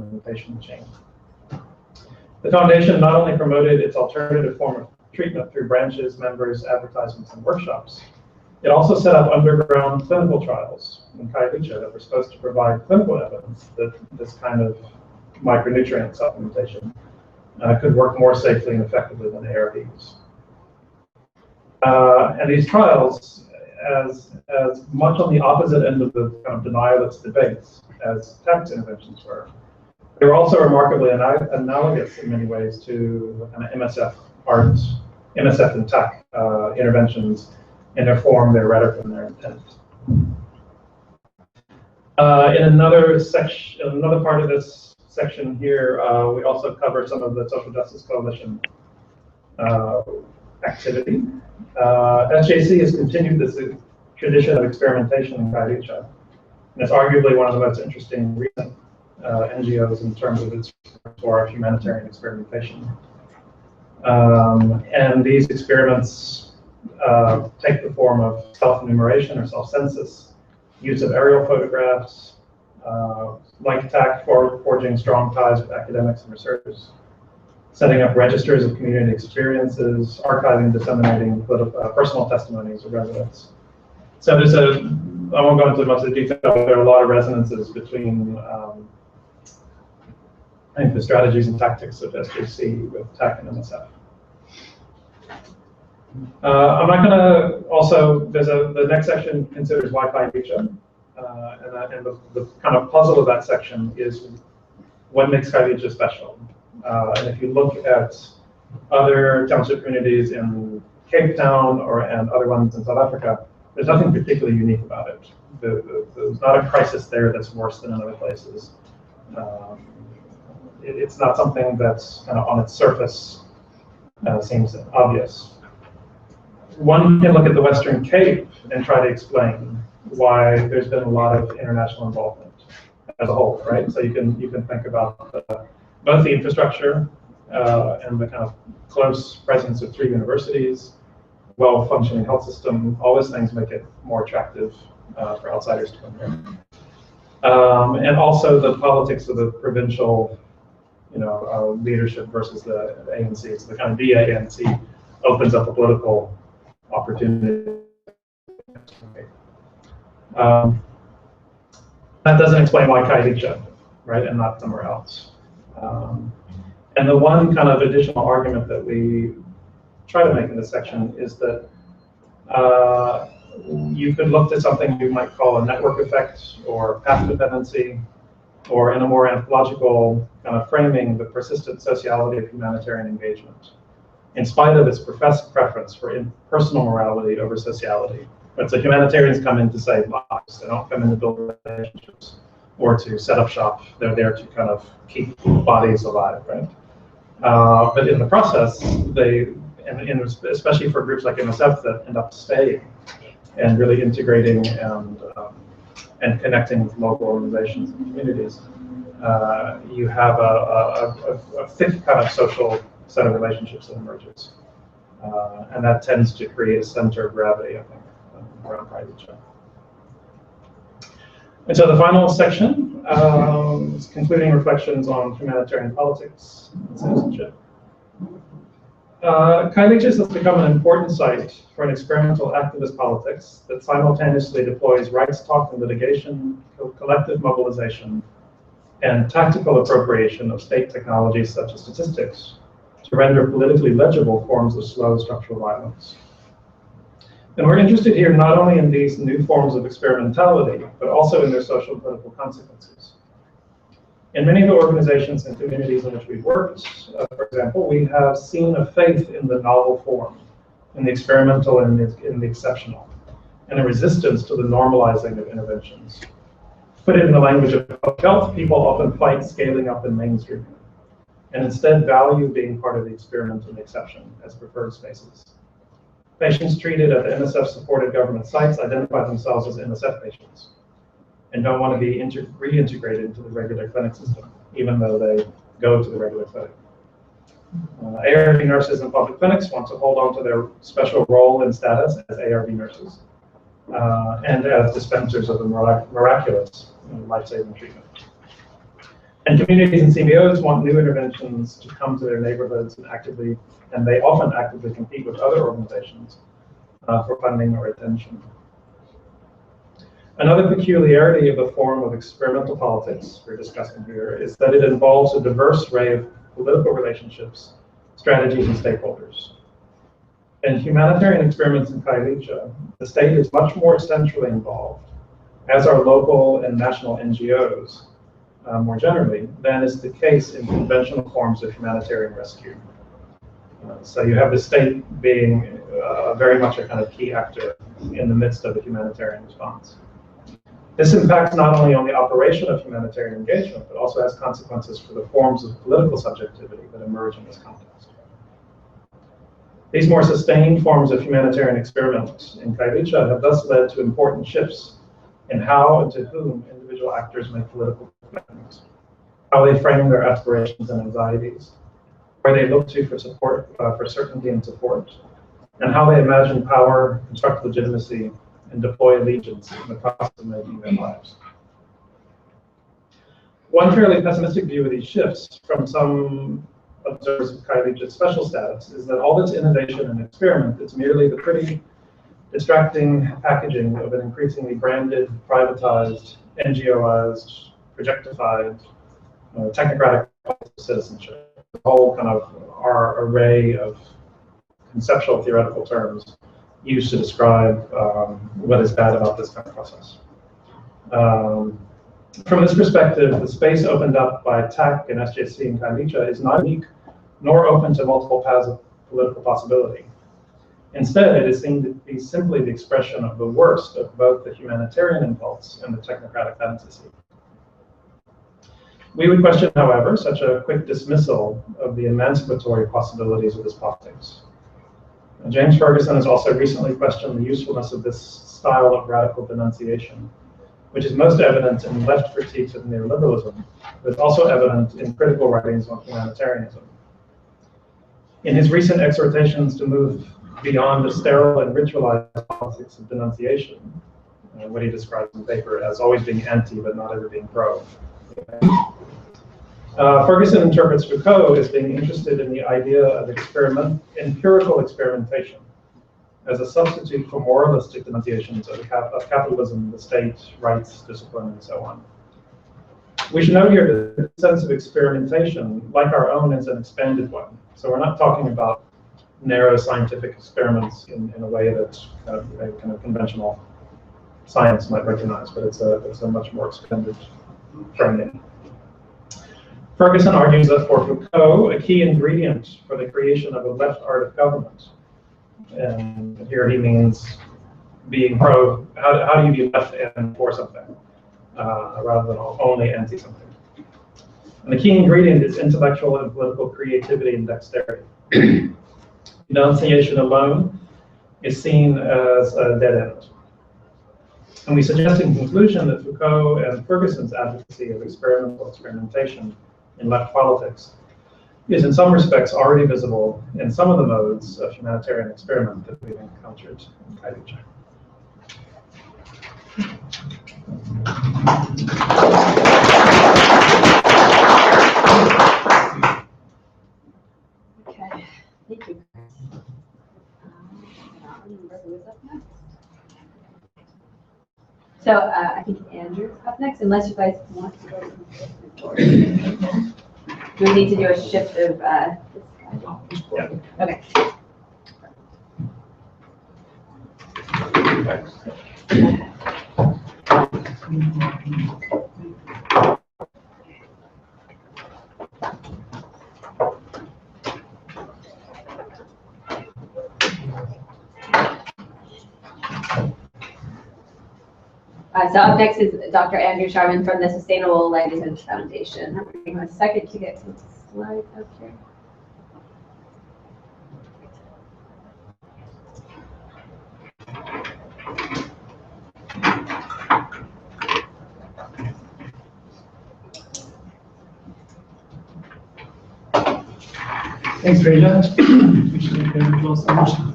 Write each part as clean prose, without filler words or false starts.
implementation chain. The foundation not only promoted its alternative form of treatment through branches, members, advertisements, and workshops, it also set up underground clinical trials in Khayelitsha that were supposed to provide clinical evidence that this kind of micronutrient supplementation could work more safely and effectively than ARVs. And these trials, as much on the opposite end of the kind of denialist debates as tax interventions were, they were also remarkably analogous in many ways to kind of MSF art, MSF and tech interventions in their form, their rhetoric, and their intent. In another section, another part of this section here, we also cover some of the Social Justice Coalition activity. SJC has continued this tradition of experimentation in Khayelitsha, and it's arguably one of the most interesting recent NGOs in terms of its for humanitarian experimentation. And these experiments take the form of self-enumeration or self-census, use of aerial photographs, like TAC for forging strong ties with academics and researchers, setting up registers of community experiences, archiving, disseminating personal testimonies of residents. So there's I won't go into much of the detail, but there are a lot of resonances between I think the strategies and tactics of SJC with TAC and MSF. I'm not going to also, the next section considers why Khayelitsha, and the kind of puzzle of that section is what makes Khayelitsha special. And if you look at other township communities in Cape Town and other ones in South Africa, there's nothing particularly unique about it. There's not a crisis there that's worse than in other places. It's not something that's kind of on its surface seems obvious. One can look at the Western Cape and try to explain why there's been a lot of international involvement as a whole, right? So you can think about both the infrastructure and the kind of close presence of 3 universities, well-functioning health system. All those things make it more attractive for outsiders to come here. And also the politics of the provincial, leadership versus the ANC. So the kind of DA-ANC opens up a political opportunity. That doesn't explain why Khayelitsha, right, and not somewhere else. And the one kind of additional argument that we try to make in this section is that you could look at something you might call a network effect or path dependency, or in a more anthropological kind of framing, the persistent sociality of humanitarian engagement, in spite of its professed preference for personal morality over sociality. But so humanitarians come in to save lives. They don't come in to build relationships or to set up shop. They're there to kind of keep bodies alive, right? But in the process, especially for groups like MSF that end up staying and really integrating and connecting with local organizations and communities, you have a thick kind of social set of relationships that emerges. And that tends to create a center of gravity, I think, around Khayelitsha. And so the final section is concluding reflections on humanitarian politics and citizenship. Khayelitsha has become an important site for an experimental activist politics that simultaneously deploys rights talk and litigation, collective mobilization, and tactical appropriation of state technologies such as statistics to render politically legible forms of slow structural violence. And we're interested here not only in these new forms of experimentality, but also in their social and political consequences. In many of the organizations and communities in which we've worked, for example, we have seen a faith in the novel form, in the experimental and in the exceptional, and a resistance to the normalizing of interventions. Put it in the language of public health, people often fight scaling up and mainstreaming, and instead value being part of the experiment and the exception as preferred spaces. Patients treated at the MSF-supported government sites identify themselves as MSF patients and don't want to be reintegrated into the regular clinic system, even though they go to the regular clinic. ARV nurses in public clinics want to hold on to their special role and status as ARV nurses and as dispensers of the miraculous life-saving treatment. And communities and CBOs want new interventions to come to their neighborhoods and they often actively compete with other organizations for funding or attention. Another peculiarity of the form of experimental politics we're discussing here is that it involves a diverse array of political relationships, strategies, and stakeholders. In humanitarian experiments in Kailicha, the state is much more centrally involved, as are local and national NGOs, more generally, than is the case in conventional forms of humanitarian rescue. So you have the state being very much a kind of key actor in the midst of a humanitarian response. This impacts not only on the operation of humanitarian engagement, but also has consequences for the forms of political subjectivity that emerge in this context. These more sustained forms of humanitarian experiment in Kailicha have thus led to important shifts in how and to whom individual actors make political commitments, how they frame their aspirations and anxieties, where they look to for support, for certainty and support, and how they imagine power, construct legitimacy, and deploy allegiance in the process of making their lives. One fairly pessimistic view of these shifts from some observers of Kailicha's special status is that all this innovation and experiment is merely the pretty, distracting packaging of an increasingly branded, privatized, NGOized, projectified, technocratic citizenship. The whole kind of our array of conceptual theoretical terms used to describe what is bad about this kind of process. From this perspective, the space opened up by TAC and SJC in Kailicha is not unique nor open to multiple paths of political possibility. Instead, it is seen to be simply the expression of the worst of both the humanitarian impulse and the technocratic fantasy. We would question, however, such a quick dismissal of the emancipatory possibilities of this politics. James Ferguson has also recently questioned the usefulness of this style of radical denunciation, which is most evident in left critiques of neoliberalism, but also evident in critical writings on humanitarianism. In his recent exhortations to move beyond the sterile and ritualized politics of denunciation, what he describes in the paper as always being anti but not ever being pro. Ferguson interprets Foucault as being interested in the idea of empirical experimentation as a substitute for moralistic denunciations of capitalism, the state, rights, discipline, and so on. We should note here that the sense of experimentation, like our own, is an expanded one. So we're not talking about narrow scientific experiments in a way that kind of conventional science might recognize, but it's a much more expanded framing. Ferguson argues that for Foucault, a key ingredient for the creation of a left art of government, and here he means being pro, how do you be left and for something, rather than only anti something. And the key ingredient is intellectual and political creativity and dexterity. Denunciation alone is seen as a dead end. And we suggest in conclusion that Foucault and Ferguson's advocacy of experimentation in left politics is in some respects already visible in some of the modes of humanitarian experiment that we've encountered in Kailicha. Okay, thank you. So I think Andrew's up next, unless you guys want to go to the door. Do we need to do a shift of this guy? Yeah. Okay. So up next is Dr. Andrew Sharman from the Sustainable Livelihoods Foundation. I'm going to give him a second to get some slides up here. Thanks, Rita. Appreciate the visual solution.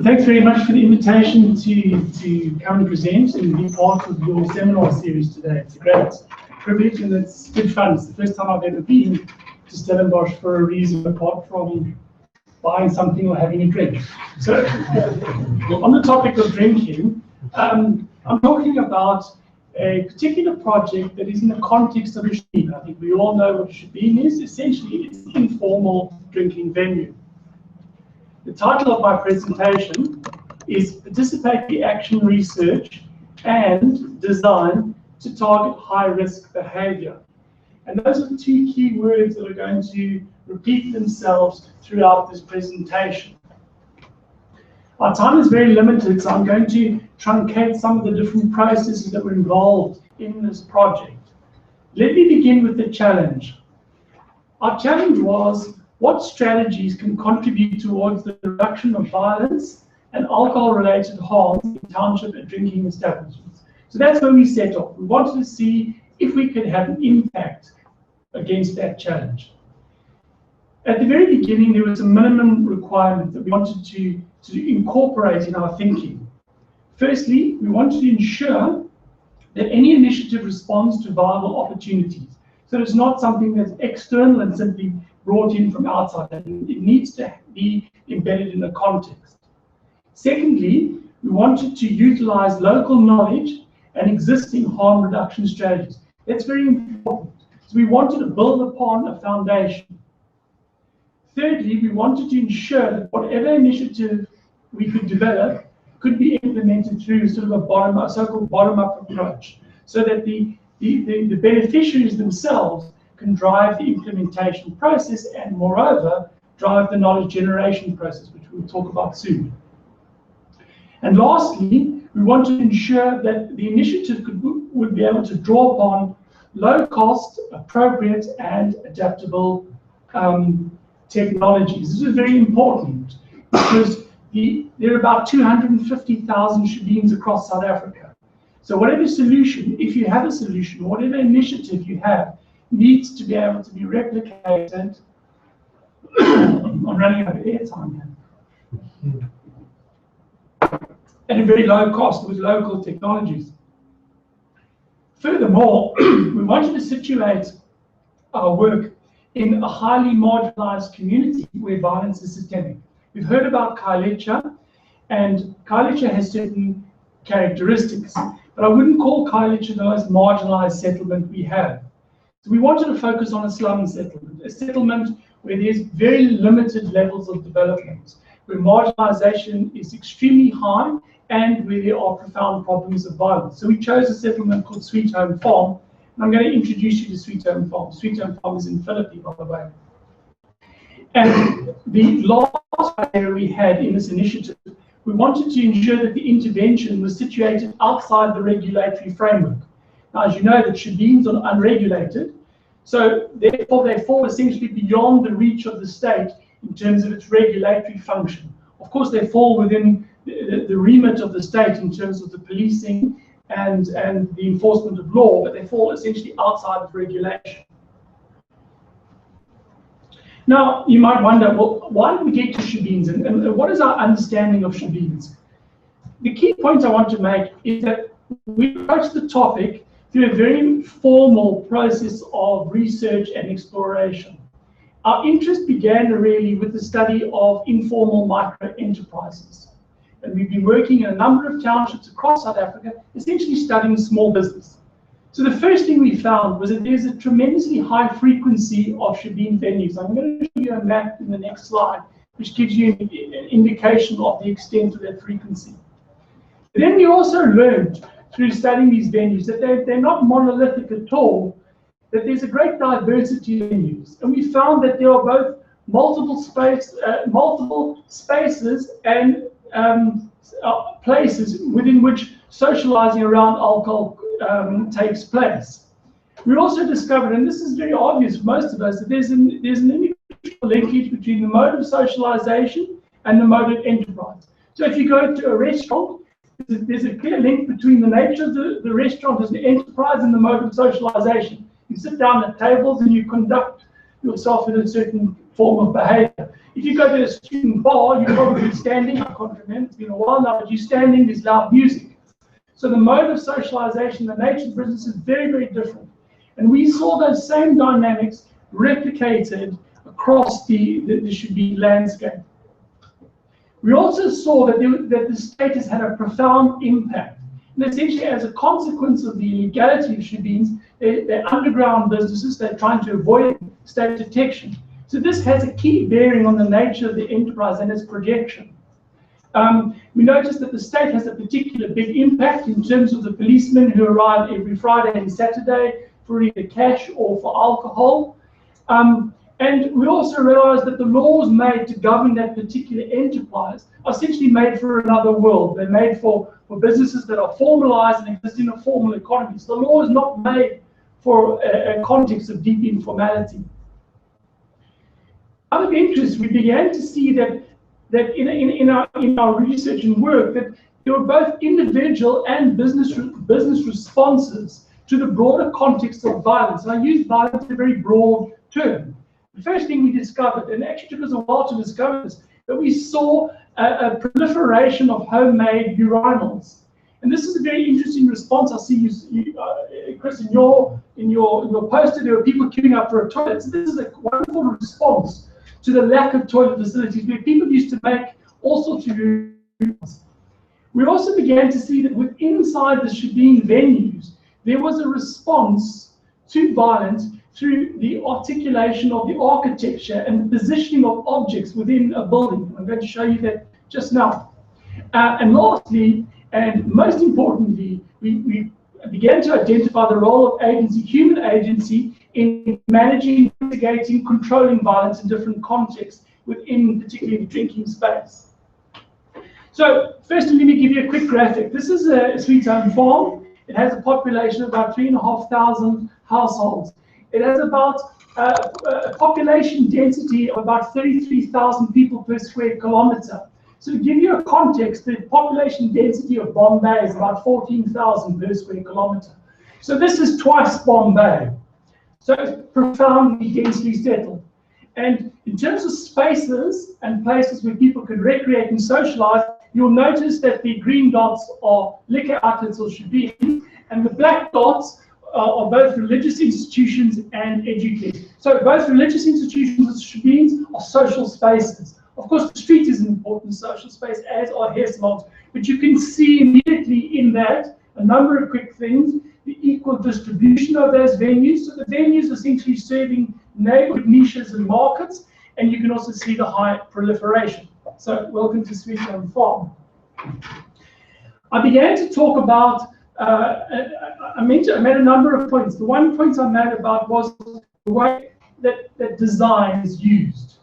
Thanks thanks very much for the invitation to come and present and be part of your seminar series today. It's a great privilege and it's good fun. It's the first time I've ever been to Stellenbosch for a reason apart from buying something or having a drink. So, on the topic of drinking, I'm talking about a particular project that is in the context of a shebeen. I think we all know what a shebeen is. Essentially, it's an informal drinking venue. The title of my presentation is Participatory Action Research and Design to Target High-Risk Behavior. And those are the two key words that are going to repeat themselves throughout this presentation. Our time is very limited, so I'm going to truncate some of the different processes that were involved in this project. Let me begin with the challenge. Our challenge was, what strategies can contribute towards the reduction of violence and alcohol-related harm in township and drinking establishments? So that's where we set off. We wanted to see if we could have an impact against that challenge. At the very beginning, there was a minimum requirement that we wanted to incorporate in our thinking. Firstly, we wanted to ensure that any initiative responds to viable opportunities. So it's not something that's external and simply brought in from outside. It needs to be embedded in a context. Secondly, we wanted to utilize local knowledge and existing harm reduction strategies. That's very important. So we wanted to build upon a foundation. Thirdly, we wanted to ensure that whatever initiative we could develop could be implemented through sort of a so-called bottom-up approach, so that the beneficiaries themselves can drive the implementation process and, moreover, drive the knowledge generation process, which we'll talk about soon. And lastly, we want to ensure that the initiative would be able to draw upon low-cost, appropriate, and adaptable technologies. This is very important because there are about 250,000 shebeens across South Africa. So whatever solution, if you have a solution, whatever initiative you have, needs to be able to be replicated. I'm running out of airtime here. At a very low cost with local technologies. Furthermore, we wanted to situate our work in a highly marginalized community where violence is systemic. We've heard about Khayelitsha, and Khayelitsha has certain characteristics, but I wouldn't call Khayelitsha the most marginalized settlement we have. So we wanted to focus on a slum settlement, a settlement where there's very limited levels of development, where marginalization is extremely high, and where there are profound problems of violence. So we chose a settlement called Sweet Home Farm, and I'm going to introduce you to Sweet Home Farm. Sweet Home Farm is in Philippi, by the way. And the last area we had in this initiative, we wanted to ensure that the intervention was situated outside the regulatory framework. Now, as you know, that shebeens are unregulated, so therefore they fall essentially beyond the reach of the state in terms of its regulatory function. Of course, they fall within the remit of the state in terms of the policing and the enforcement of law, but they fall essentially outside of regulation. Now, you might wonder, well, why did we get to shebeens, and what is our understanding of shebeens? The key point I want to make is that we approached the topic through a very formal process of research and exploration. Our interest began really with the study of informal micro-enterprises. And we've been working in a number of townships across South Africa, essentially studying small business. So the first thing we found was that there's a tremendously high frequency of shebeen venues. I'm going to show you a map in the next slide, which gives you an indication of the extent of that frequency. But then we also learned through studying these venues that they're not monolithic at all, that there's a great diversity of venues. And we found that there are both multiple spaces and places within which socializing around alcohol takes place. We also discovered, and this is very obvious for most of us, that there's an integral linkage between the mode of socialization and the mode of enterprise. So if you go to a restaurant, there's a clear link between the nature of the restaurant as an enterprise and the mode of socialization. You sit down at tables and you conduct yourself in a certain form of behavior. If you go to a student bar, you're probably standing, I can't remember, it's been a while now, but you're standing, there's loud music. So the mode of socialization, the nature of business is very, very different. And we saw those same dynamics replicated across the Shebeen landscape. We also saw that the state has had a profound impact. And essentially, as a consequence of the illegality of Shebeens, they're underground businesses, they're trying to avoid state detection. So this has a key bearing on the nature of the enterprise and its projection. We noticed that the state has a particular big impact in terms of the policemen who arrive every Friday and Saturday for either cash or for alcohol. And we also realized that the laws made to govern that particular enterprise are essentially made for another world. They're made for businesses that are formalized and exist in a formal economy. So the law is not made for a context of deep informality. Out of interest, we began to see that in our research and work, that there were both individual and business responses to the broader context of violence. And I use violence in a very broad term. The first thing we discovered, and it actually took us a while to discover this, that we saw a proliferation of homemade urinals. And this is a very interesting response. I see you Chris, in your poster, there were people queuing up for a toilet. So this is a wonderful response to the lack of toilet facilities where people used to make all sorts of urinals. We also began to see that inside the Shebeen venues, there was a response to violence through the articulation of the architecture and the positioning of objects within a building. I'm going to show you that just now. And lastly, and most importantly, we began to identify the role of agency, human agency, in managing, mitigating, controlling violence in different contexts within particularly the drinking space. So firstly, let me give you a quick graphic. This is a Sweet Home Farm. It has a population of about 3,500 households. It has about a population density of about 33,000 people per square kilometer. So to give you a context, the population density of Bombay is about 14,000 per square kilometer. So this is twice Bombay. So it's profoundly densely settled. And in terms of spaces and places where people can recreate and socialize, you'll notice that the green dots are liquor outlets or Shebeen, and the black dots are both religious institutions and educators. So both religious institutions and Shebeens are social spaces. Of course, the street is an important social space, as are hair salons, but you can see immediately in that a number of quick things: the equal distribution of those venues. So the venues essentially serving neighborhood niches and markets, and you can also see the high proliferation. So welcome to Sweet Home Farm. I began to talk about, I made a number of points. The one point I made about was the way that design is used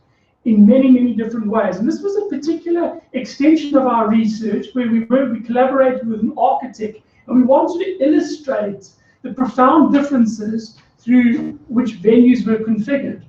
in many, many different ways. And this was a particular extension of our research where we collaborated with an architect, and we wanted to illustrate the profound differences through which venues were configured.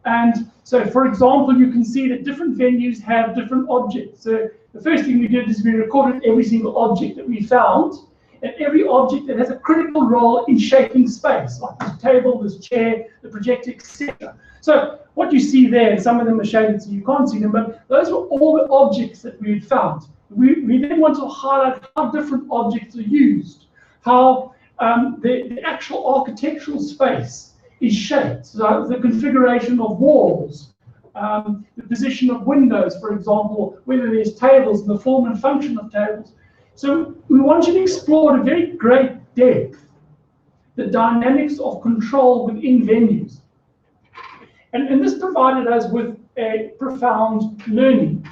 And so, for example, you can see that different venues have different objects. So the first thing we did is we recorded every single object that we found, and every object that has a critical role in shaping space, like this table, this chair, the projector, etc. So what you see there, some of them are shaded so you can't see them, but those were all the objects that we had found. We then want to highlight how different objects are used, how the actual architectural space is shaped, so the configuration of walls, the position of windows, for example, whether there's tables and the form and function of tables. So we want you to explore at a very great depth the dynamics of control within venues. And this provided us with a profound learning.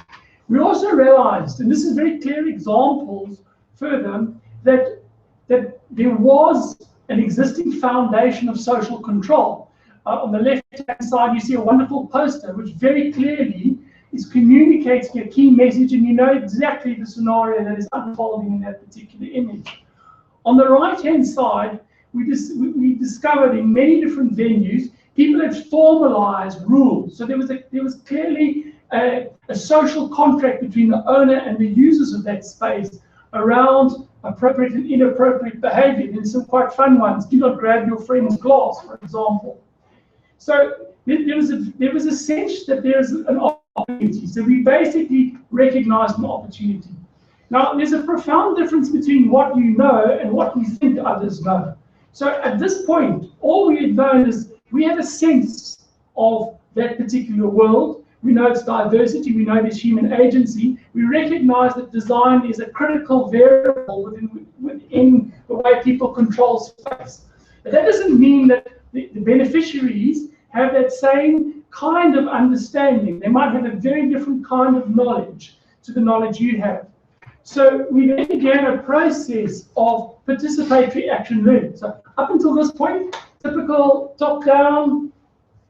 We also realized, and this is very clear examples further, that there was an existing foundation of social control. On the left-hand side, you see a wonderful poster which very clearly is communicating a key message, and you know exactly the scenario that is unfolding in that particular image. On the right-hand side, we discovered in many different venues, people had formalized rules. So there was clearly a social contract between the owner and the users of that space around appropriate and inappropriate behavior. There's some quite fun ones. Do not grab your friend's glass, for example. So there was a sense that there's an opportunity. So we basically recognized an opportunity. Now, there's a profound difference between what you know and what you think others know. So at this point, all we had known is we have a sense of that particular world. We know its diversity, we know there's human agency. We recognize that design is a critical variable within the way people control space. But that doesn't mean that the beneficiaries have that same kind of understanding. They might have a very different kind of knowledge to the knowledge you have. So we then began a process of participatory action learning. So up until this point, typical top-down,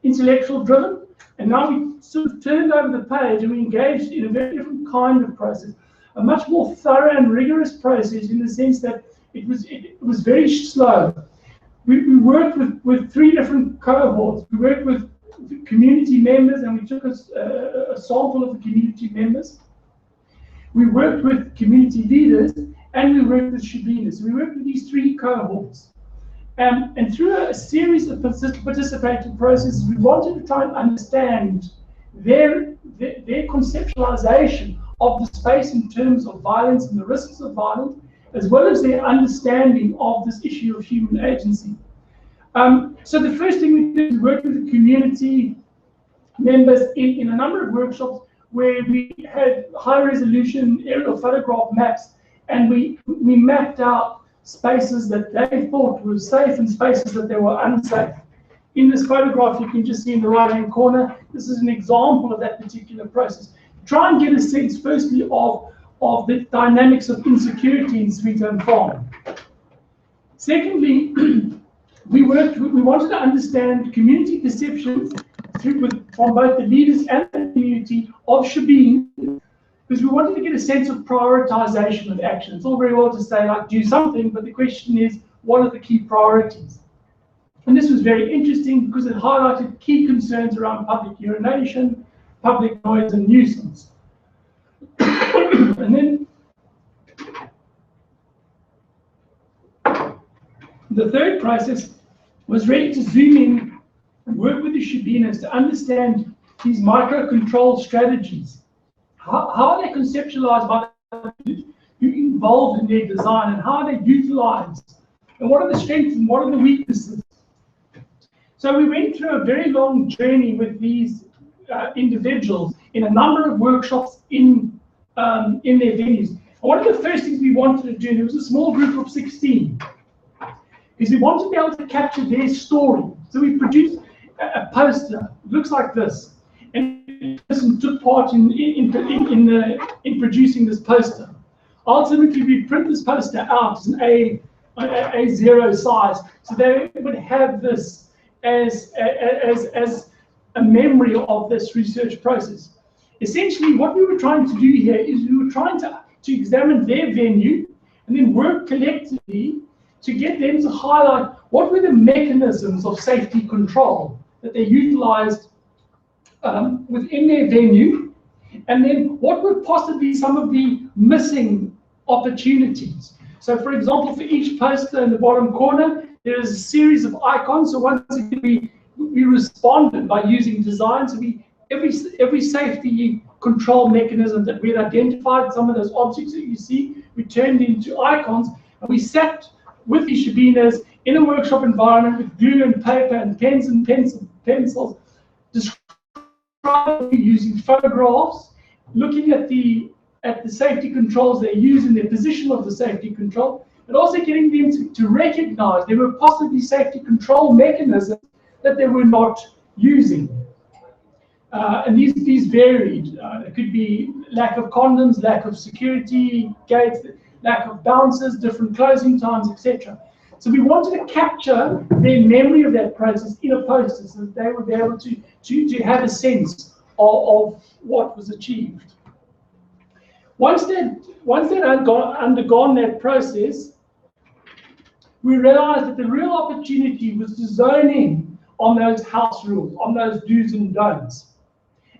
intellectual-driven, and now we sort of turned over the page and we engaged in a very different kind of process, a much more thorough and rigorous process in the sense that it was very slow. We worked with 3 different cohorts. We worked with community members, and we took a sample of the community members. We worked with community leaders, and we worked with Shabinas. So we worked with these 3 cohorts. And through a series of participating processes, we wanted to try and understand their conceptualization of the space in terms of violence and the risks of violence, as well as their understanding of this issue of human agency. So the first thing we did was work with the community members in a number of workshops where we had high-resolution aerial photograph maps, and we mapped out spaces that they thought were safe and spaces that they were unsafe. In this photograph, you can just see in the right-hand corner, this is an example of that particular process. Try and get a sense, firstly, of the dynamics of insecurity in Sweet Home Farm. Secondly, we wanted to understand community perceptions from both the leaders and the community of Shabin, because we wanted to get a sense of prioritization of action. It's all very well to say, like, do something, but the question is, what are the key priorities? And this was very interesting because it highlighted key concerns around public urination, public noise, and nuisance. And then the third process was really to zoom in and work with the Shabinas to understand these micro-control strategies. How are they conceptualized by the people who are involved in their design, and how are they utilized? And what are the strengths and what are the weaknesses? So we went through a very long journey with these individuals in a number of workshops in their venues. And one of the first things we wanted to do, there was a small group of 16, is we wanted to be able to capture their story. So we produced a poster, it looks like this. And the person took part in producing this poster. Ultimately, we print this poster out as an A0 size, so they would have this as a memory of this research process. Essentially, what we were trying to do here is we were trying to examine their venue and then work collectively to get them to highlight what were the mechanisms of safety control that they utilized within their venue, and then what were possibly some of the missing opportunities. So, for example, for each poster in the bottom corner, there is a series of icons. So once again, we responded by using design. So every safety control mechanism that we had identified, some of those objects that you see, we turned into icons, and we sat with the Shabinas in a workshop environment with glue and paper and pens and pencils, using photographs, looking at the safety controls they use in their position of the safety control, and also getting them to recognize there were possibly safety control mechanisms that they were not using. And these varied. It could be lack of condoms, lack of security gates, lack of bouncers, different closing times, etc. So we wanted to capture their memory of that process in a poster so that they would be able to have a sense of what was achieved. Once they'd undergone that process, we realized that the real opportunity was to zone in on those house rules, on those do's and don'ts.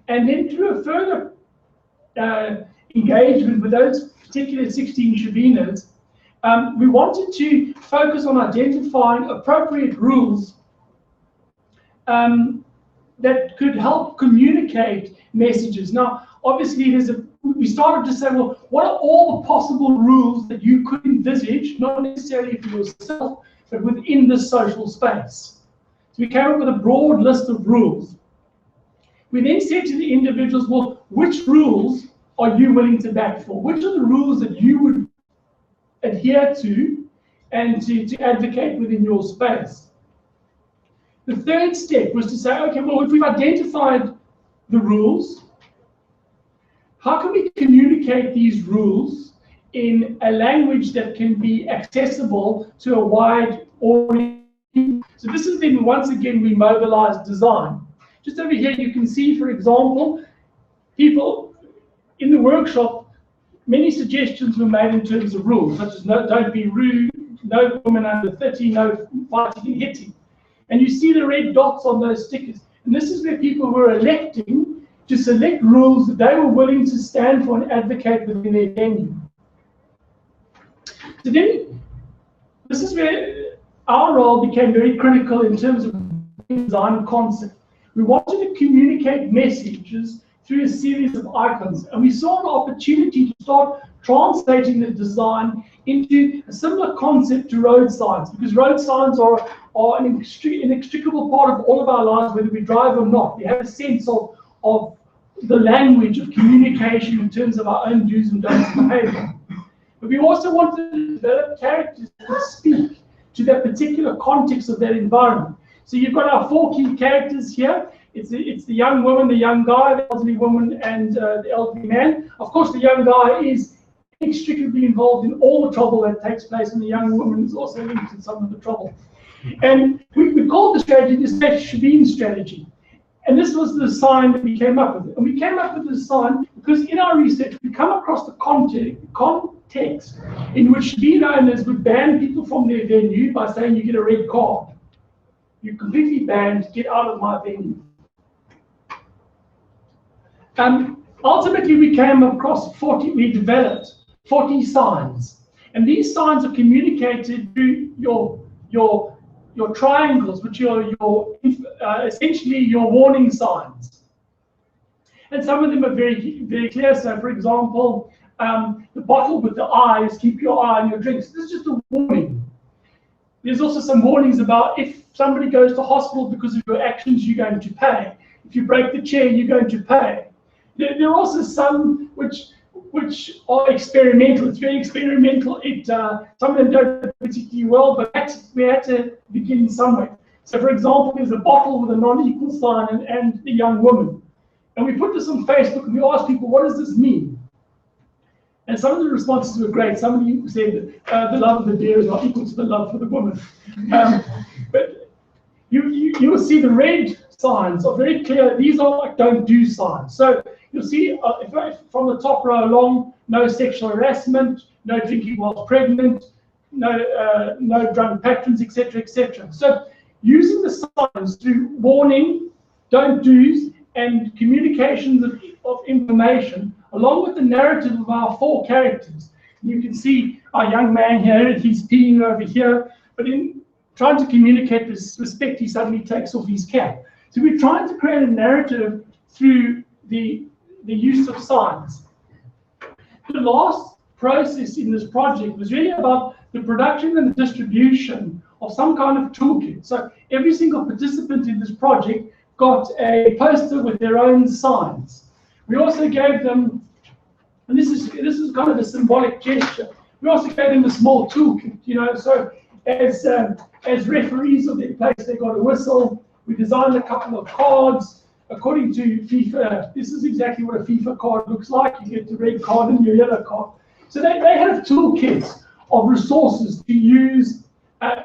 And then through a further engagement with those particular 16 Shabinas, we wanted to focus on identifying appropriate rules that could help communicate messages. Now, obviously, we started to say, well, what are all the possible rules that you could envisage, not necessarily for yourself, but within this social space? So we came up with a broad list of rules. We then said to the individuals, well, which rules are you willing to back for? Which are the rules that you would adhere to and to advocate within your space? The third step was to say, okay, well, if we've identified the rules, how can we communicate these rules in a language that can be accessible to a wide audience? So this is then, once again, we mobilize design. Just over here, you can see, for example, people in the workshop, many suggestions were made in terms of rules, such as don't be rude, no women under 30, no fighting and hitting. And you see the red dots on those stickers. And this is where people were electing to select rules that they were willing to stand for and advocate within their venue. So then, this is where our role became very critical in terms of design concept. We wanted to communicate messages through a series of icons, and we saw an opportunity to start translating the design into a similar concept to road signs, because road signs are an inextricable part of all of our lives, whether we drive or not. We have a sense of the language of communication in terms of our own do's and don'ts behavior. But we also wanted to develop characters that speak to that particular context of that environment. So you've got our 4 key characters here. It's the young woman, the young guy, the elderly woman, and the elderly man. Of course, the young guy is inextricably involved in all the trouble that takes place, and the young woman is also linked to some of the trouble. And we called the strategy the Shebeen strategy. And this was the sign that we came up with. And we came up with this sign because in our research, we come across the context in which Shebeen owners would ban people from their venue by saying you get a red card. You're completely banned, get out of my venue. Ultimately, we came across we developed 40 signs. And these signs are communicated through your triangles, which are essentially your warning signs. And some of them are very, very clear. So, for example, the bottle with the eyes, keep your eye on your drinks. This is just a warning. There's also some warnings about if somebody goes to hospital because of your actions, you're going to pay. If you break the chair, you're going to pay. There are also some which are experimental. It's very experimental. Some of them don't particularly well, but we had to begin somewhere. So, for example, there's a bottle with a non-equal sign and the young woman. And we put this on Facebook and we asked people, what does this mean? And some of the responses were great. Somebody said the love of the deer is not equal to the love for the woman. But you will see the red signs are very clear. These are like don't do signs. So you'll see from the top row along, no sexual harassment, no drinking while pregnant, no drunk patrons, etc., etc. So using the signs through warning, don't do's, and communications of information, along with the narrative of our 4 characters. You can see our young man here, he's peeing over here, but in trying to communicate this respect, he suddenly takes off his cap. So we're trying to create a narrative through the use of signs. The last process in this project was really about the production and the distribution of some kind of toolkit. So every single participant in this project got a poster with their own signs. We also gave them, and this is kind of a symbolic gesture, we also gave them a small toolkit, so as referees of their place, they got a whistle. We designed a couple of cards according to FIFA. This is exactly what a FIFA card looks like. You get the red card and your yellow card. So they have toolkits of resources to use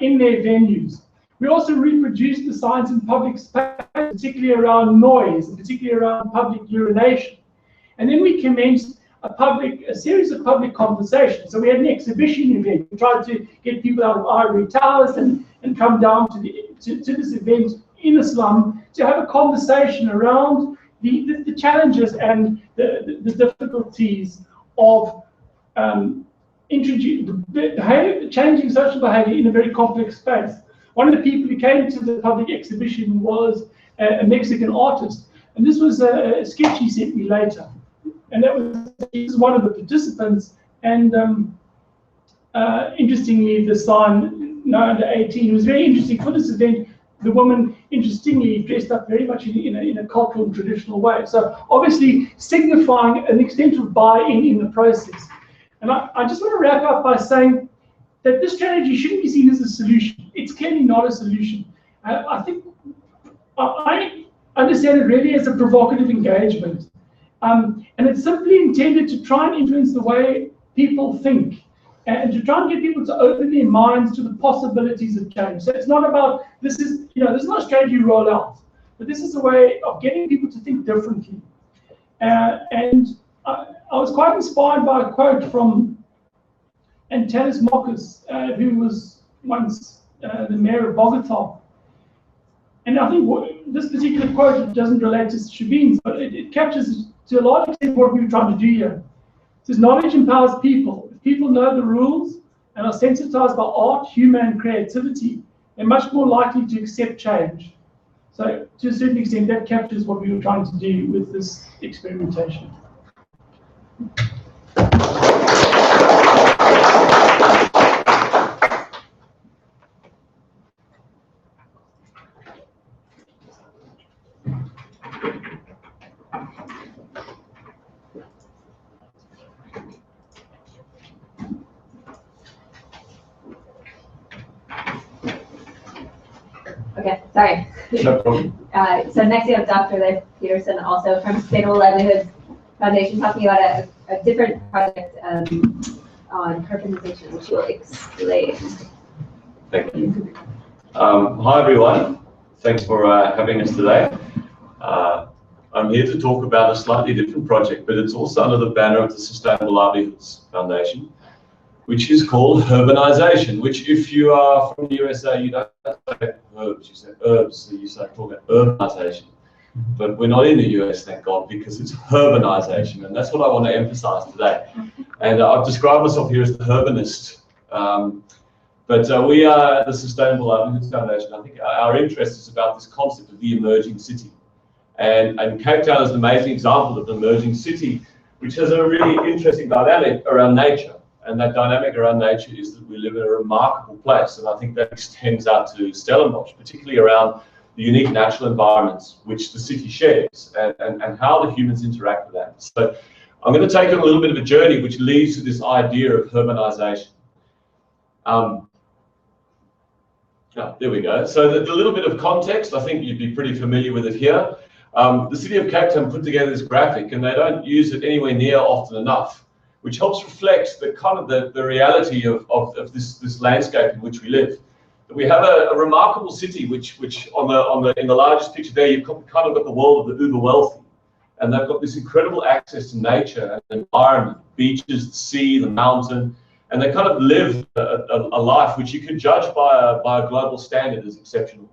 in their venues. We also reproduced the signs in public space, particularly around noise, and particularly around public urination. And then we commenced a series of public conversations. So we had an exhibition event. We tried to get people out of ivory towers and come down to this event in a slum to have a conversation around the challenges and the difficulties of changing social behavior in a very complex space. One of the people who came to the public exhibition was a Mexican artist, and this was a sketch he sent me later. And he was one of the participants, and interestingly, the son, now under 18, it was very interesting for this event. The woman, interestingly, dressed up very much in a cultural and traditional way. So obviously signifying an extent of buy-in in the process. And I just want to wrap up by saying that this strategy shouldn't be seen as a solution. It's clearly not a solution. I think I understand it really as a provocative engagement. And it's simply intended to try and influence the way people think, and to try and get people to open their minds to the possibilities of change. So it's not about, this is not a strategy you roll out, but this is a way of getting people to think differently. And I was quite inspired by a quote from Antanas Marcus, who was once the mayor of Bogota. And I think this particular quote doesn't relate to Shebeens, but it captures to a large extent what we were trying to do here. It says, knowledge empowers people. If people know the rules and are sensitized by art, humor, and creativity, they're much more likely to accept change. So to a certain extent, that captures what we were trying to do with this experimentation. Okay, sorry. No problem. So next we have Dr. Leif Peterson, also from Sustainable Livelihoods Foundation, talking about a different project on urbanization, which you'll explain. Thank you. Hi everyone. Thanks for having us today. I'm here to talk about a slightly different project, but it's also under the banner of the Sustainable Livelihoods Foundation, which is called urbanization, which if you are from the USA, you don't say herbs, you say herbs, so you start talking about urbanization. But we're not in the US, thank God, because it's urbanization, and that's what I want to emphasize today. And I've described myself here as the urbanist. But we are the Sustainable Livelihoods Foundation. I think our interest is about this concept of the emerging city. And Cape Town is an amazing example of an emerging city, which has a really interesting dynamic around nature. And that dynamic around nature is that we live in a remarkable place. And I think that extends out to Stellenbosch, particularly around the unique natural environments which the city shares and how the humans interact with that. So I'm going to take on a little bit of a journey which leads to this idea of urbanization. There we go. So the little bit of context, I think you'd be pretty familiar with it here. The city of Cape Town put together this graphic, and they don't use it anywhere near often enough, which helps reflect the kind of the reality of this landscape in which we live. We have a remarkable city, which in the largest picture there, you've kind of got the world of the uber wealthy, and they've got this incredible access to nature and environment, beaches, the sea, the mountain, and they kind of live a life which you could judge by a global standard as exceptional.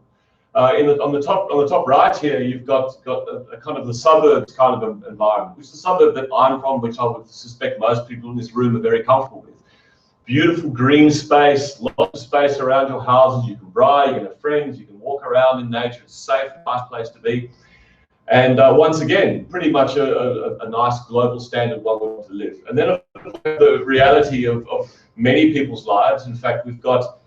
On the top right here, you've got a kind of the suburbs kind of environment, which is the suburb that I'm from, which I would suspect most people in this room are very comfortable with. Beautiful green space, lots of space around your houses. You can braai, you can have friends, you can walk around in nature. It's safe, nice place to be. And once again, pretty much a nice global standard one way to live. And then the reality of many people's lives. In fact, we've got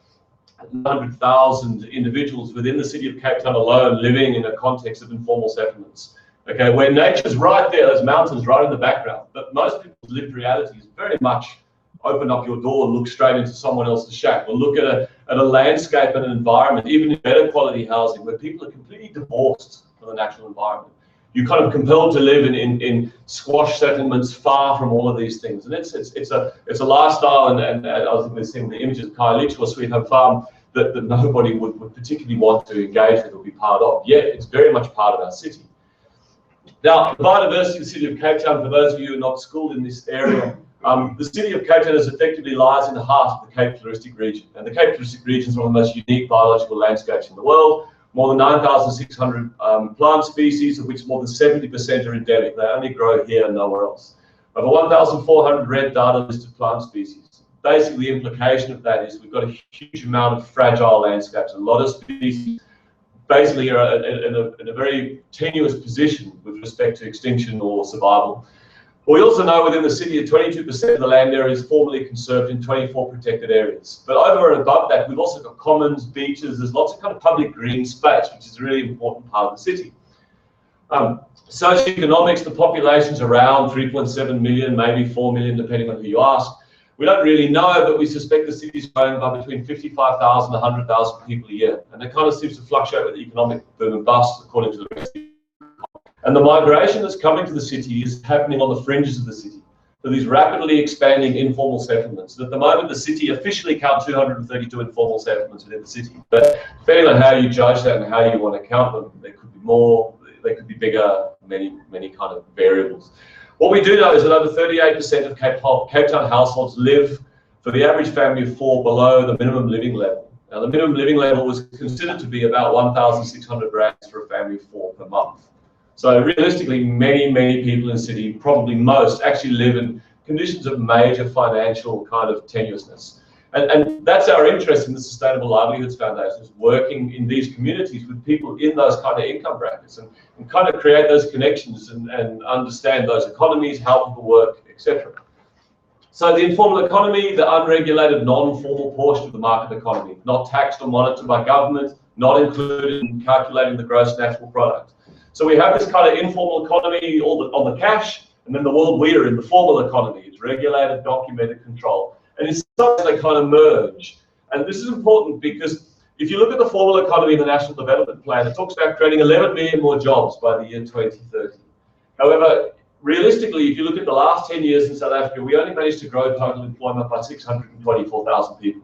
100,000 individuals within the city of Cape Town alone living in a context of informal settlements. Okay, where nature's right there, those mountains right in the background. But most people's lived reality is very much open up your door and look straight into someone else's shack, or look at a landscape and an environment, even in better quality housing, where people are completely divorced from the natural environment. You're kind of compelled to live in squash settlements far from all of these things. And it's a lifestyle, and I was seeing the images of Khayelitsha or Sweet Home Farm that nobody would particularly want to engage with or be part of. Yet it's very much part of our city. Now, the biodiversity of the city of Cape Town, for those of you who are not schooled in this area, the city of Cape Town effectively lies in the heart of the Cape Floristic region. And the Cape Floristic region is one of the most unique biological landscapes in the world. More than 9,600 plant species, of which more than 70% are endemic. They only grow here and nowhere else. Over 1,400 red data listed plant species. basically the implication of that is we've got a huge amount of fragile landscapes. A lot of species basically are in a very tenuous position with respect to extinction or survival. We also know within the city that 22% of the land area is formally conserved in 24 protected areas. But over and above that, we've also got commons, beaches, there's lots of kind of public green space, which is a really important part of the city. Socioeconomics, the population's around 3.7 million, maybe 4 million, depending on who you ask. We don't really know, but we suspect the city's growing by between 55,000 and 100,000 people a year. And that kind of seems to fluctuate with the economic boom and bust, according to the rest of the And the migration that's coming to the city is happening on the fringes of the city. So these rapidly expanding informal settlements. At the moment, the city officially counts 232 informal settlements within the city. But depending on how you judge that and how you want to count them, there could be more, they could be bigger, many kind of variables. What we do know is that over 38% of Cape Town households live, for the average family of 4, below the minimum living level. Now, the minimum living level was considered to be about 1,600 rands for a family of 4 per month. So realistically, many people in the city, probably most, actually live in conditions of major financial kind of tenuousness. And that's our interest in the Sustainable Livelihoods Foundation, is working in these communities with people in those kind of income brackets and kind of create those connections and understand those economies, how people work, etc. So the informal economy, the unregulated, non-formal portion of the market economy, not taxed or monitored by government, not included in calculating the gross national product. So we have this kind of informal economy on the cash, and then the world we are in, the formal economy. It's regulated, documented, controlled. And in some ways they kind of merge. And this is important because if you look at the formal economy in the National Development Plan, it talks about creating 11 million more jobs by the year 2030. However, realistically, if you look at the last 10 years in South Africa, we only managed to grow total employment by 624,000 people.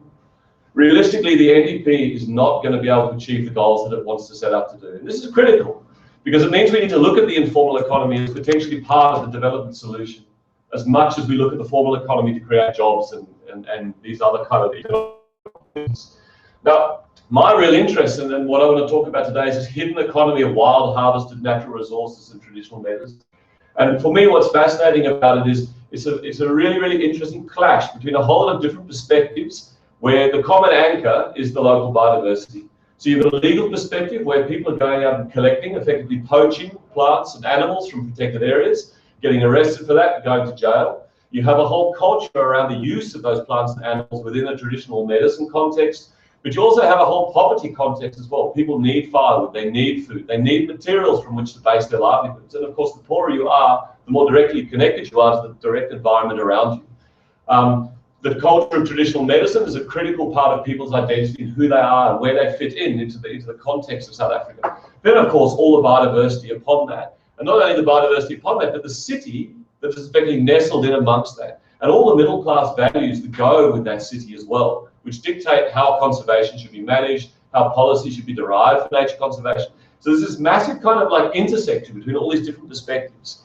Realistically, the NDP is not going to be able to achieve the goals that it wants to set up to do. And this is critical, because it means we need to look at the informal economy as potentially part of the development solution, as much as we look at the formal economy to create jobs and these other kind of economic things. Now, my real interest and what I want to talk about today is this hidden economy of wild harvested natural resources and traditional medicine. And for me, what's fascinating about it is it's a really interesting clash between a whole lot of different perspectives, where the common anchor is the local biodiversity. So you've got a legal perspective where people are going out and collecting, effectively poaching plants and animals from protected areas, getting arrested for that, going to jail. You have a whole culture around the use of those plants and animals within a traditional medicine context, but you also have a whole poverty context as well. People need firewood, they need food, they need materials from which to base their livelihoods. And of course, the poorer you are, the more directly connected you are to the direct environment around you. The culture of traditional medicine is a critical part of people's identity and who they are and where they fit into the context of South Africa. Then, of course, all the biodiversity upon that. And not only the biodiversity upon that, but the city that is effectively nestled in amongst that. And all the middle class values that go with that city as well, which dictate how conservation should be managed, how policy should be derived for nature conservation. So there's this massive kind of like intersection between all these different perspectives.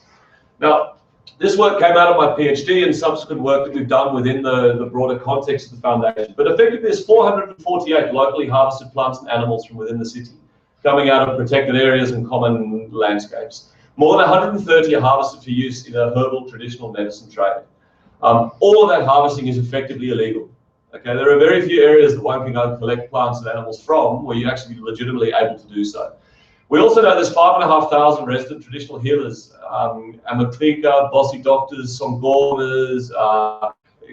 Now, this work came out of my PhD and subsequent work that we've done within the broader context of the foundation. But effectively, there's 448 locally harvested plants and animals from within the city, coming out of protected areas and common landscapes. More than 130 are harvested for use in a herbal traditional medicine trade. All of that harvesting is effectively illegal. Okay, there are very few areas that one can go and collect plants and animals from where you're actually legitimately able to do so. We also know there's 5,500 resident traditional healers, Amatrika, Bossy doctors, Songomas,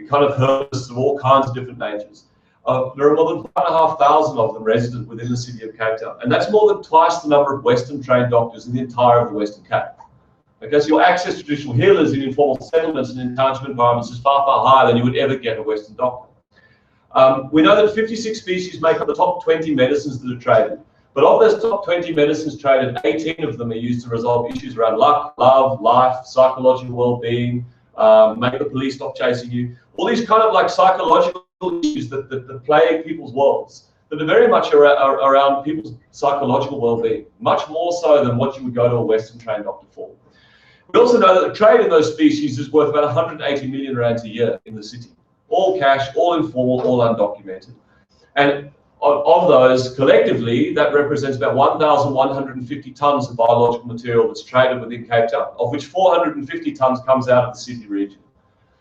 kind of herbalists of all kinds of different natures. There are more than 5,500 of them resident within the city of Cape Town, and that's more than twice the number of Western trained doctors in the entire of the Western Cape. Okay, so your access to traditional healers in informal settlements and in township environments is far higher than you would ever get a Western doctor. We know that 56 species make up the top 20 medicines that are traded. But of those top 20 medicines traded, 18 of them are used to resolve issues around luck, love, life, psychological well-being, make the police stop chasing you. All these kind of like psychological issues that plague people's worlds, that are very much around people's psychological well-being, much more so than what you would go to a Western trained doctor for. We also know that the trade in those species is worth about 180 million rands a year in the city. All cash, all informal, all undocumented. And of those, collectively, that represents about 1,150 tonnes of biological material that's traded within Cape Town, of which 450 tonnes comes out of the city region.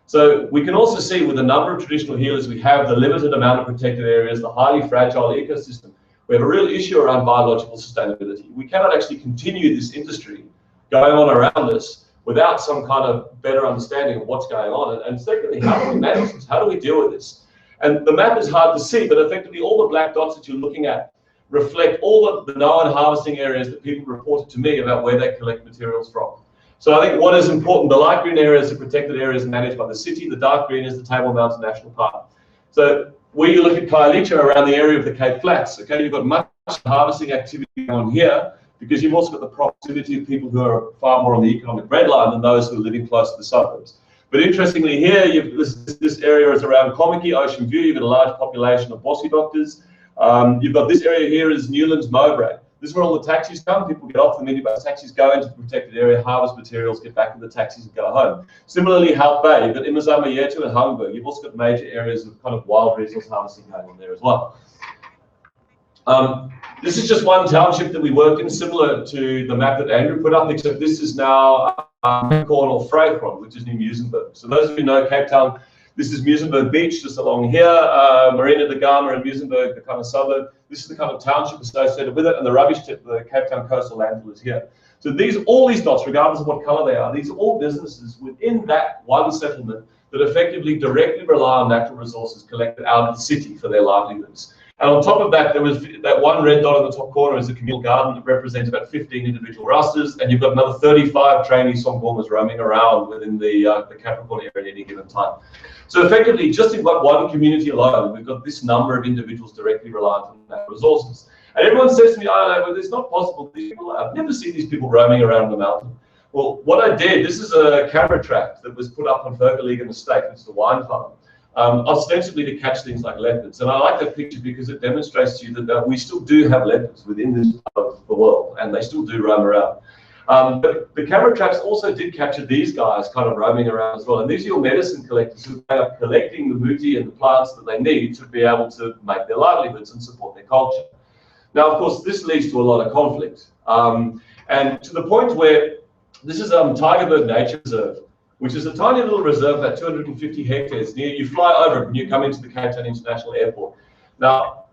So we can also see with the number of traditional healers we have, the limited amount of protected areas, the highly fragile ecosystem. We have a real issue around biological sustainability. We cannot actually continue this industry going on around us without some kind of better understanding of what's going on. And secondly, how do we manage this? How do we deal with this? And the map is hard to see, but effectively all the black dots that you're looking at reflect all of the known harvesting areas that people reported to me about where they collect materials from. So I think what is important, the light green areas are protected areas managed by the city, the dark green is the Table Mountain National Park. So where you look at Khayelitsha around the area of the Cape Flats, okay, you've got much harvesting activity going on here because you've also got the proximity of people who are far more on the economic red line than those who are living close to the suburbs. But interestingly here, this area is around Komiki, Ocean View, you've got a large population of Bossy doctors. You've got this area here is Newlands, Mowbray. This is where all the taxis come. People get off the minibus taxis, go into the protected area, harvest materials, get back in the taxis and go home. Similarly, Hout Bay, you've got Imazama Yetu and Hamburg. You've also got major areas of kind of wild resource harvesting going on there as well. This is just one township that we work in, similar to the map that Andrew put up, except this is now Cornwall Vryheid, which is New Muizenberg. So those of you who know Cape Town, this is Muizenberg Beach, just along here, Marina de Gama and Muizenberg, the kind of suburb. This is the kind of township associated with it, and the rubbish tip, the Cape Town coastal landfill is here. So all these dots, regardless of what color they are, these are all businesses within that one settlement that effectively directly rely on natural resources collected out of the city for their livelihoods. And on top of that, there was that one red dot in the top corner is the communal garden that represents about 15 individual rasters, and you've got another 35 trainee Songbombers roaming around within the Capricorn area at any given time. So effectively, just in one community alone, we've got this number of individuals directly reliant on natural resources. And everyone says to me, oh, no, well, it's not possible. These people, I've never seen these people roaming around the mountain. Well, what I did, this is a camera trap that was put up on Vergelegen Estate, which is the wine farm, ostensibly to catch things like leopards. And I like that picture because it demonstrates to you that we still do have leopards within this part of the world, and they still do roam around. But the camera traps also did capture these guys kind of roaming around as well. And these are your medicine collectors who are collecting the muti and the plants that they need to be able to make their livelihoods and support their culture. Now, of course, this leads to a lot of conflict. And to the point where this is Tygerberg Nature Reserve, which is a tiny little reserve, about 250 hectares. You fly over it when you come into the Cape Town International Airport. Now,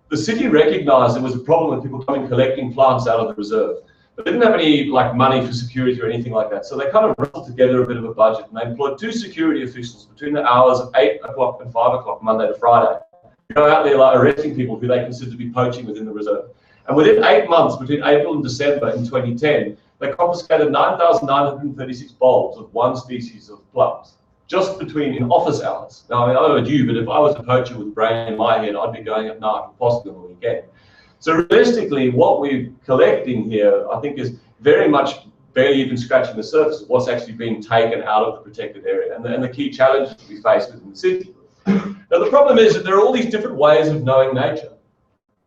the city recognized there was a problem with people coming collecting plants out of the reserve. They didn't have any money for security or anything like that. So they kind of wrestled together a bit of a budget, and they employed 2 security officials between the hours of 8 o'clock and 5 o'clock, Monday to Friday. They go out there arresting people who they consider to be poaching within the reserve. And within 8 months, between April and December in 2010, they confiscated 9,936 bulbs of one species of plums, just in office hours. Now, I mean, I don't know about you, but if I was a poacher with brain in my head, I'd be going at night, possibly on the weekend. So realistically, what we're collecting here, I think, is very much barely even scratching the surface of what's actually being taken out of the protected area and the key challenges that we face within the city. Now, the problem is that there are all these different ways of knowing nature.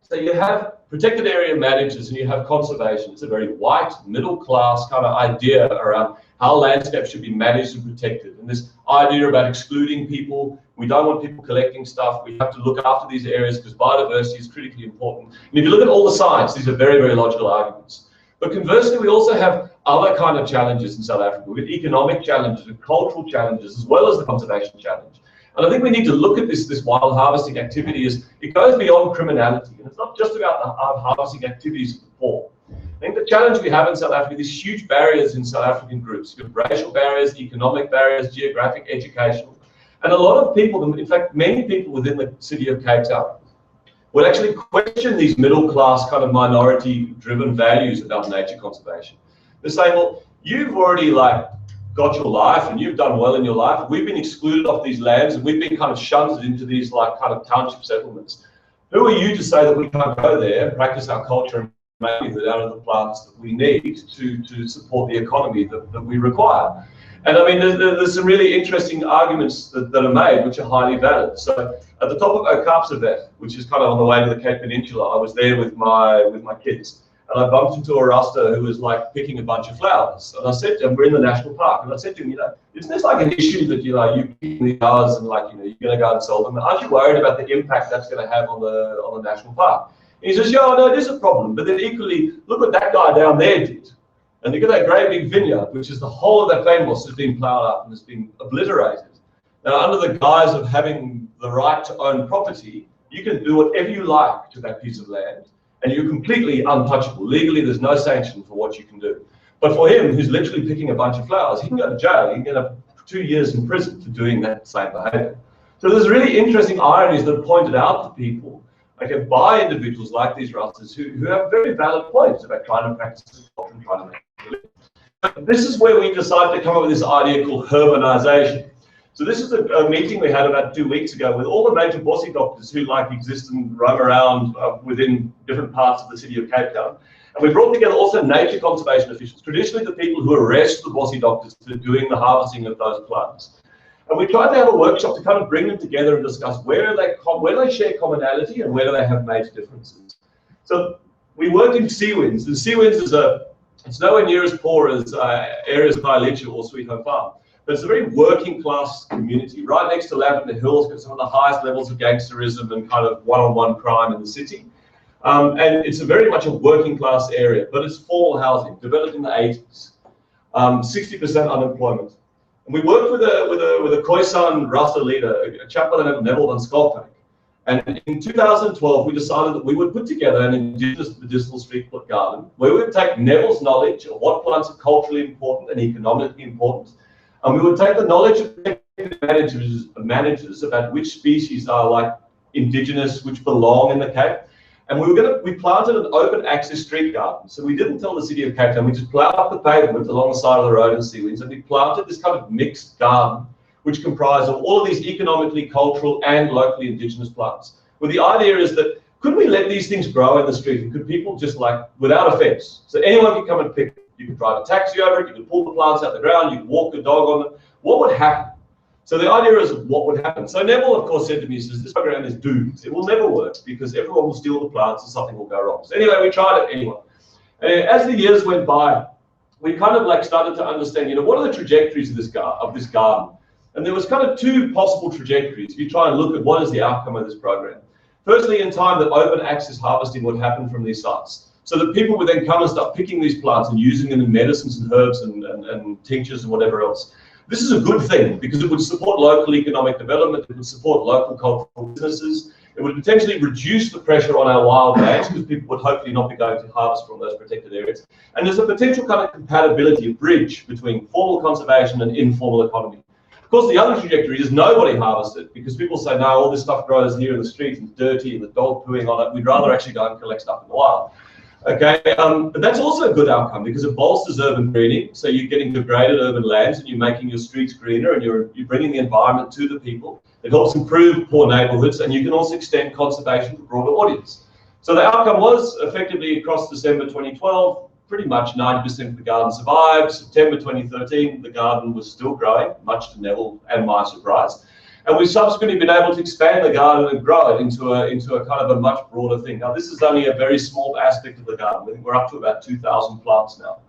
So you have protected area managers and you have conservation. It's a very white, middle-class kind of idea around how landscapes should be managed and protected. And this idea about excluding people, we don't want people collecting stuff, we have to look after these areas because biodiversity is critically important. And if you look at all the science, these are very, very logical arguments. But conversely, we also have other kind of challenges in South Africa. We've got economic challenges and cultural challenges as well as the conservation challenge. And I think we need to look at this wild harvesting activity as it goes beyond criminality. And it's not just about the harvesting activities of the poor. I think the challenge we have in South Africa, these huge barriers in South African groups. You've got racial barriers, economic barriers, geographic, educational. And a lot of people, in fact, many people within the city of Cape Town would actually question these middle-class kind of minority-driven values about nature conservation. They're saying, well, you've already got your life and you've done well in your life. We've been excluded off these lands and we've been kind of shunted into these kind of township settlements. Who are you to say that we can't go there and practice our culture and make it out of the plants that we need to support the economy that we require? And I mean, there's some really interesting arguments that are made, which are highly valid. So at the top of Okaapseweg, which is kind of on the way to the Cape Peninsula, I was there with my kids. And I bumped into a rasta who was picking a bunch of flowers. And I said to him, we're in the national park. And I said to him, isn't this an issue that, you picking these flowers and you're going to go and sell them? Aren't you worried about the impact that's going to have on the national park? And he says, yeah, no, it is a problem. But then equally, look what that guy down there did. And look at that great big vineyard, which is the whole of that fynbos has been plowed up and has been obliterated. Now, under the guise of having the right to own property, you can do whatever you like to that piece of land, and you're completely untouchable. Legally, there's no sanction for what you can do. But for him, who's literally picking a bunch of flowers, he can go to jail. He can get up 2 years in prison for doing that same behavior. So there's really interesting ironies that are pointed out to people, okay, by individuals like these Rastas who have very valid points about trying to practice this culture and trying to make it live. This is where we decided to come up with this idea called urbanization. So this is a meeting we had about 2 weeks ago with all the major bossy doctors who exist and roam around within different parts of the city of Cape Town. And we brought together also nature conservation officials, traditionally the people who arrest the bossy doctors for doing the harvesting of those plants. And we tried to have a workshop to kind of bring them together and discuss where they share commonality and where do they have major differences. So we worked in Seawinds, and Seawinds it's nowhere near as poor as areas of Khayelitsha or Sweet Home Farm. But it's a very working class community, right next to Lavender Hills, got some of the highest levels of gangsterism and kind of one-on-one crime in the city. And it's very much a working class area, but it's formal housing, developed in the 80s, 60% unemployment. And we worked with a Khoisan Rasta leader, a chap by the name of Neville van Schalkwyk. And in 2012, we decided that we would put together an indigenous medicinal street garden where we would take Neville's knowledge of what plants are culturally important and economically important, and we would take the knowledge of managers about which species are indigenous, which belong in the Cape, and we planted an open access street garden. So we didn't tell the city of Cape Town, we just plowed up the pavement along the side of the road in Seawinds, and we planted this kind of mixed garden, which comprised of all of these economically, cultural, and locally indigenous plants. Well, the idea is that could we let these things grow in the street, and could people just without a fence, so anyone could come and pick it. You could drive a taxi over it, you could pull the plants out the ground, you could walk the dog on it. What would happen? So the idea is what would happen. So Neville, of course, said to me, he says, this program is doomed. It will never work because everyone will steal the plants and something will go wrong. So anyway, we tried it anyway. And as the years went by, we kind of started to understand, what are the trajectories of this garden? And there was kind of two possible trajectories if you try and look at what is the outcome of this program. Firstly, in time, that open access harvesting would happen from these sites. So that people would then come and start picking these plants and using them in medicines and herbs and tinctures and whatever else. This is a good thing because it would support local economic development, it would support local cultural businesses, it would potentially reduce the pressure on our wild lands because people would hopefully not be going to harvest from those protected areas. And there's a potential kind of compatibility, a bridge between formal conservation and informal economy. Of course, the other trajectory is nobody harvests it because people say, no, all this stuff grows here in the street and dirty and the dog pooing on it. We'd rather actually go and collect stuff in the wild. Okay, but that's also a good outcome because it bolsters urban greening. So you're getting degraded urban lands and you're making your streets greener and you're bringing the environment to the people. It helps improve poor neighborhoods and you can also extend conservation to a broader audience. So the outcome was effectively across December 2012, pretty much 90% of the garden survived. September 2013, the garden was still growing, much to Neville and my surprise. And we've subsequently been able to expand the garden and grow it into a kind of a much broader thing. Now, this is only a very small aspect of the garden. I think we're up to about 2,000 plants now.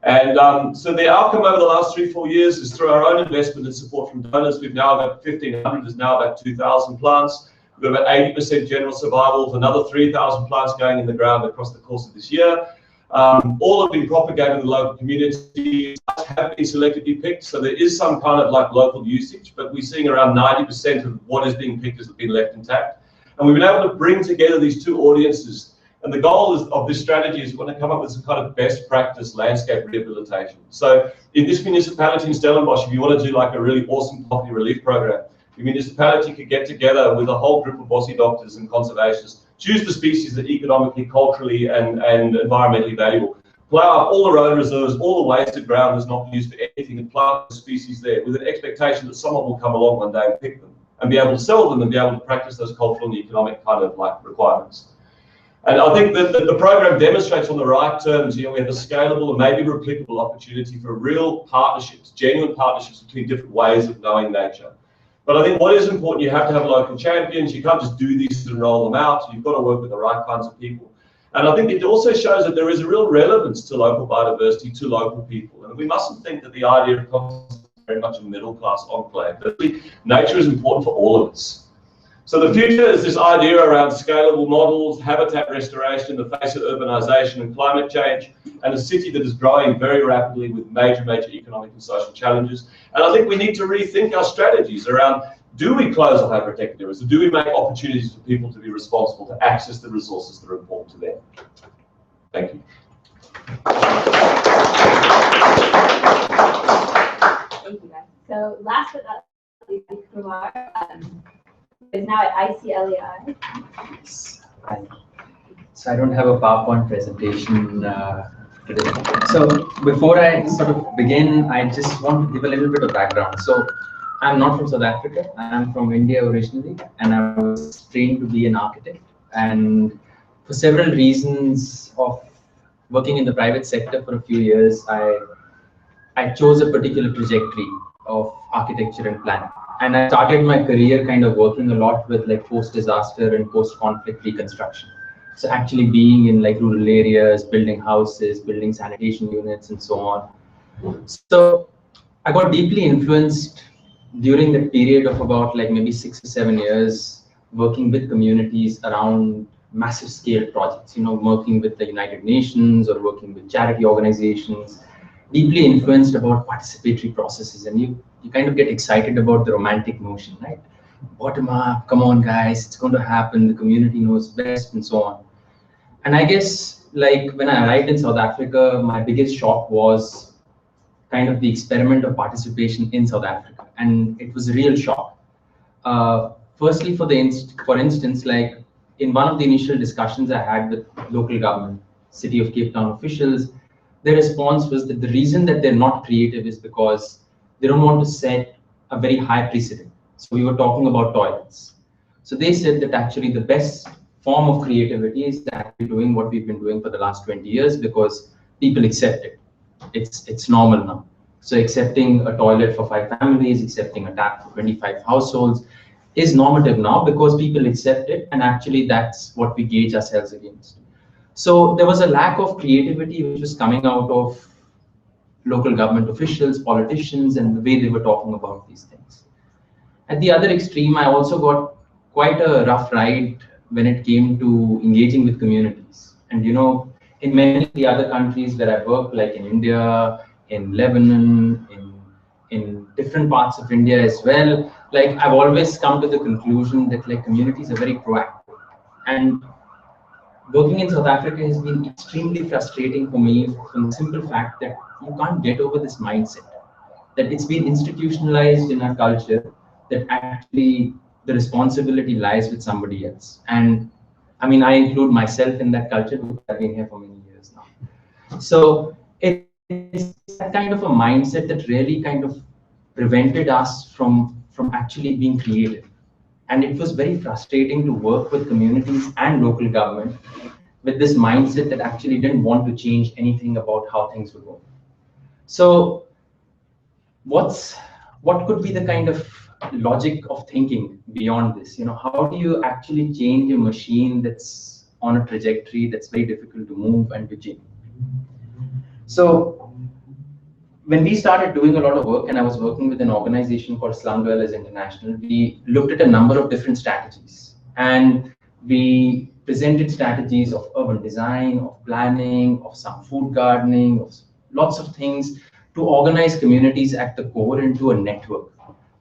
And so the outcome over the last 3-4 years is through our own investment and support from donors. We've now got 1,500, there's now about 2,000 plants. We've got about 80% general survival with another 3,000 plants going in the ground across the course of this year. All have been propagated in the local community, have been selectively picked, so there is some kind of local usage, but we're seeing around 90% of what is being picked has been left intact. And we've been able to bring together these two audiences, and the goal of this strategy is we want to come up with some kind of best practice landscape rehabilitation. So in this municipality in Stellenbosch, if you want to do a really awesome poverty relief program, the municipality could get together with a whole group of bossy doctors and conservationists, choose the species that are economically, culturally, and environmentally valuable. Plow up all the road reserves, all the wasted ground that's not used for anything, and plant the species there with an expectation that someone will come along one day and pick them and be able to sell them and be able to practice those cultural and economic kind of requirements. And I think that the program demonstrates on the right terms, we have a scalable and maybe replicable opportunity for real partnerships, genuine partnerships between different ways of knowing nature. But I think what is important, you have to have local champions. You can't just do these and roll them out. You've got to work with the right kinds of people. And I think it also shows that there is a real relevance to local biodiversity, to local people. And we mustn't think that the idea of conservation is very much a middle-class enclave. But nature is important for all of us. So the future is this idea around scalable models, habitat restoration in the face of urbanization and climate change, and a city that is growing very rapidly with major economic and social challenges. And I think we need to rethink our strategies around, do we close off our protected areas, or do we make opportunities for people to be responsible to access the resources that are important to them? Thank you. Thank you, guys. So last but not least, Kumar is now at ICLEI. So I don't have a PowerPoint presentation today. So before I sort of begin, I just want to give a little bit of background. So I'm not from South Africa. I'm from India originally, and I was trained to be an architect. And for several reasons of working in the private sector for a few years, I chose a particular trajectory of architecture and planning. And I started my career kind of working a lot with like post-disaster and post-conflict reconstruction. So actually being in like rural areas, building houses, building sanitation units, and so on. So I got deeply influenced during that period of about like maybe 6 or 7 years, working with communities around massive scale projects, working with the United Nations or working with charity organizations, deeply influenced about participatory processes. And you kind of get excited about the romantic notion, right? Bottom up, come on guys, it's going to happen, the community knows best, and so on. And I guess like when I arrived in South Africa, my biggest shock was kind of the experiment of participation in South Africa. And it was a real shock. Firstly, for instance, like in one of the initial discussions I had with local government, City of Cape Town officials, their response was that the reason that they're not creative is because they don't want to set a very high precedent. So we were talking about toilets. So they said that actually the best form of creativity is actually doing what we've been doing for the last 20 years because people accept it. It's normal now. So accepting a toilet for 5 families, accepting a tap for 25 households is normative now because people accept it, and actually that's what we gauge ourselves against. So there was a lack of creativity which was coming out of local government officials, politicians, and the way they were talking about these things. At the other extreme, I also got quite a rough ride when it came to engaging with communities. And in many of the other countries where I work, like in India, in Lebanon, in different parts of India as well, like I've always come to the conclusion that like communities are very proactive. And working in South Africa has been extremely frustrating for me from the simple fact that you can't get over this mindset, that it's been institutionalized in our culture, that actually the responsibility lies with somebody else. And I mean, I include myself in that culture because I've been here for many years now. So it's that kind of a mindset that really kind of prevented us from actually being creative. And it was very frustrating to work with communities and local government with this mindset that actually didn't want to change anything about how things would go. So what could be the kind of logic of thinking beyond this? How do you actually change a machine that's on a trajectory that's very difficult to move and to change? So when we started doing a lot of work, and I was working with an organization called Slum Dwellers International, we looked at a number of different strategies. And we presented strategies of urban design, of planning, of some food gardening, of lots of things to organize communities at the core into a network.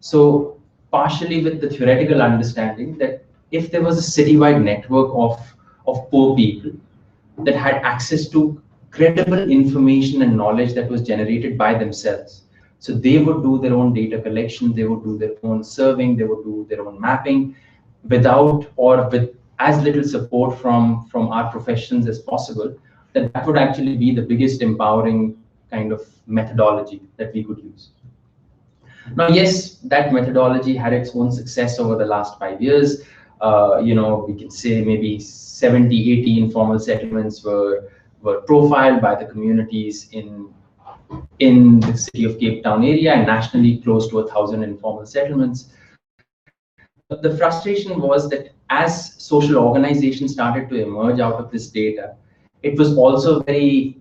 So partially with the theoretical understanding that if there was a citywide network of poor people that had access to credible information and knowledge that was generated by themselves. So they would do their own data collection, they would do their own surveying, they would do their own mapping without or with as little support from our professions as possible, that would actually be the biggest empowering kind of methodology that we could use. Now, yes, that methodology had its own success over the last 5 years. We can say maybe 70, 80 informal settlements were profiled by the communities in the City of Cape Town area, and nationally close to 1,000 informal settlements. But the frustration was that as social organizations started to emerge out of this data, it was also very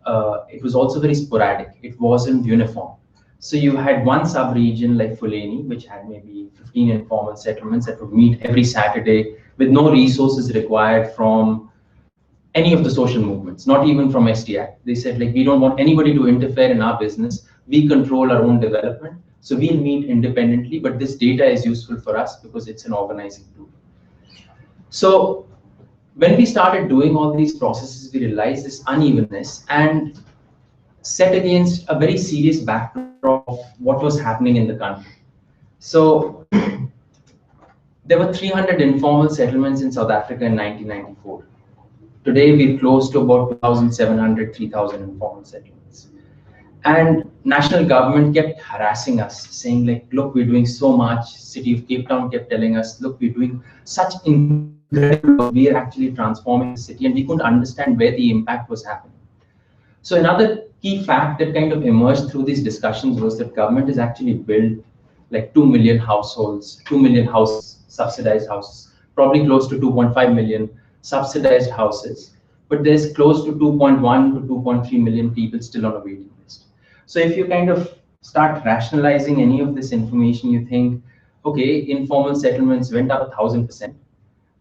sporadic. It wasn't uniform. So you had one sub-region like Fulani, which had maybe 15 informal settlements that would meet every Saturday with no resources required from any of the social movements, not even from STI. They said, like, we don't want anybody to interfere in our business. We control our own development. So we'll meet independently, but this data is useful for us because it's an organizing tool. So when we started doing all these processes, we realized this unevenness and set against a very serious backdrop of what was happening in the country. So there were 300 informal settlements in South Africa in 1994. Today, we're close to about 2,700, 3,000 informal settlements. And national government kept harassing us, saying like, look, we're doing so much. City of Cape Town kept telling us, look, we're doing such incredible work. We are actually transforming the city, and we couldn't understand where the impact was happening. So another key fact that kind of emerged through these discussions was that government has actually built like 2 million households, 2 million subsidized houses, probably close to 2.5 million subsidized houses, but there's close to 2.1 to 2.3 million people still on a waiting list. So if you kind of start rationalizing any of this information, you think, okay, informal settlements went up 1,000%.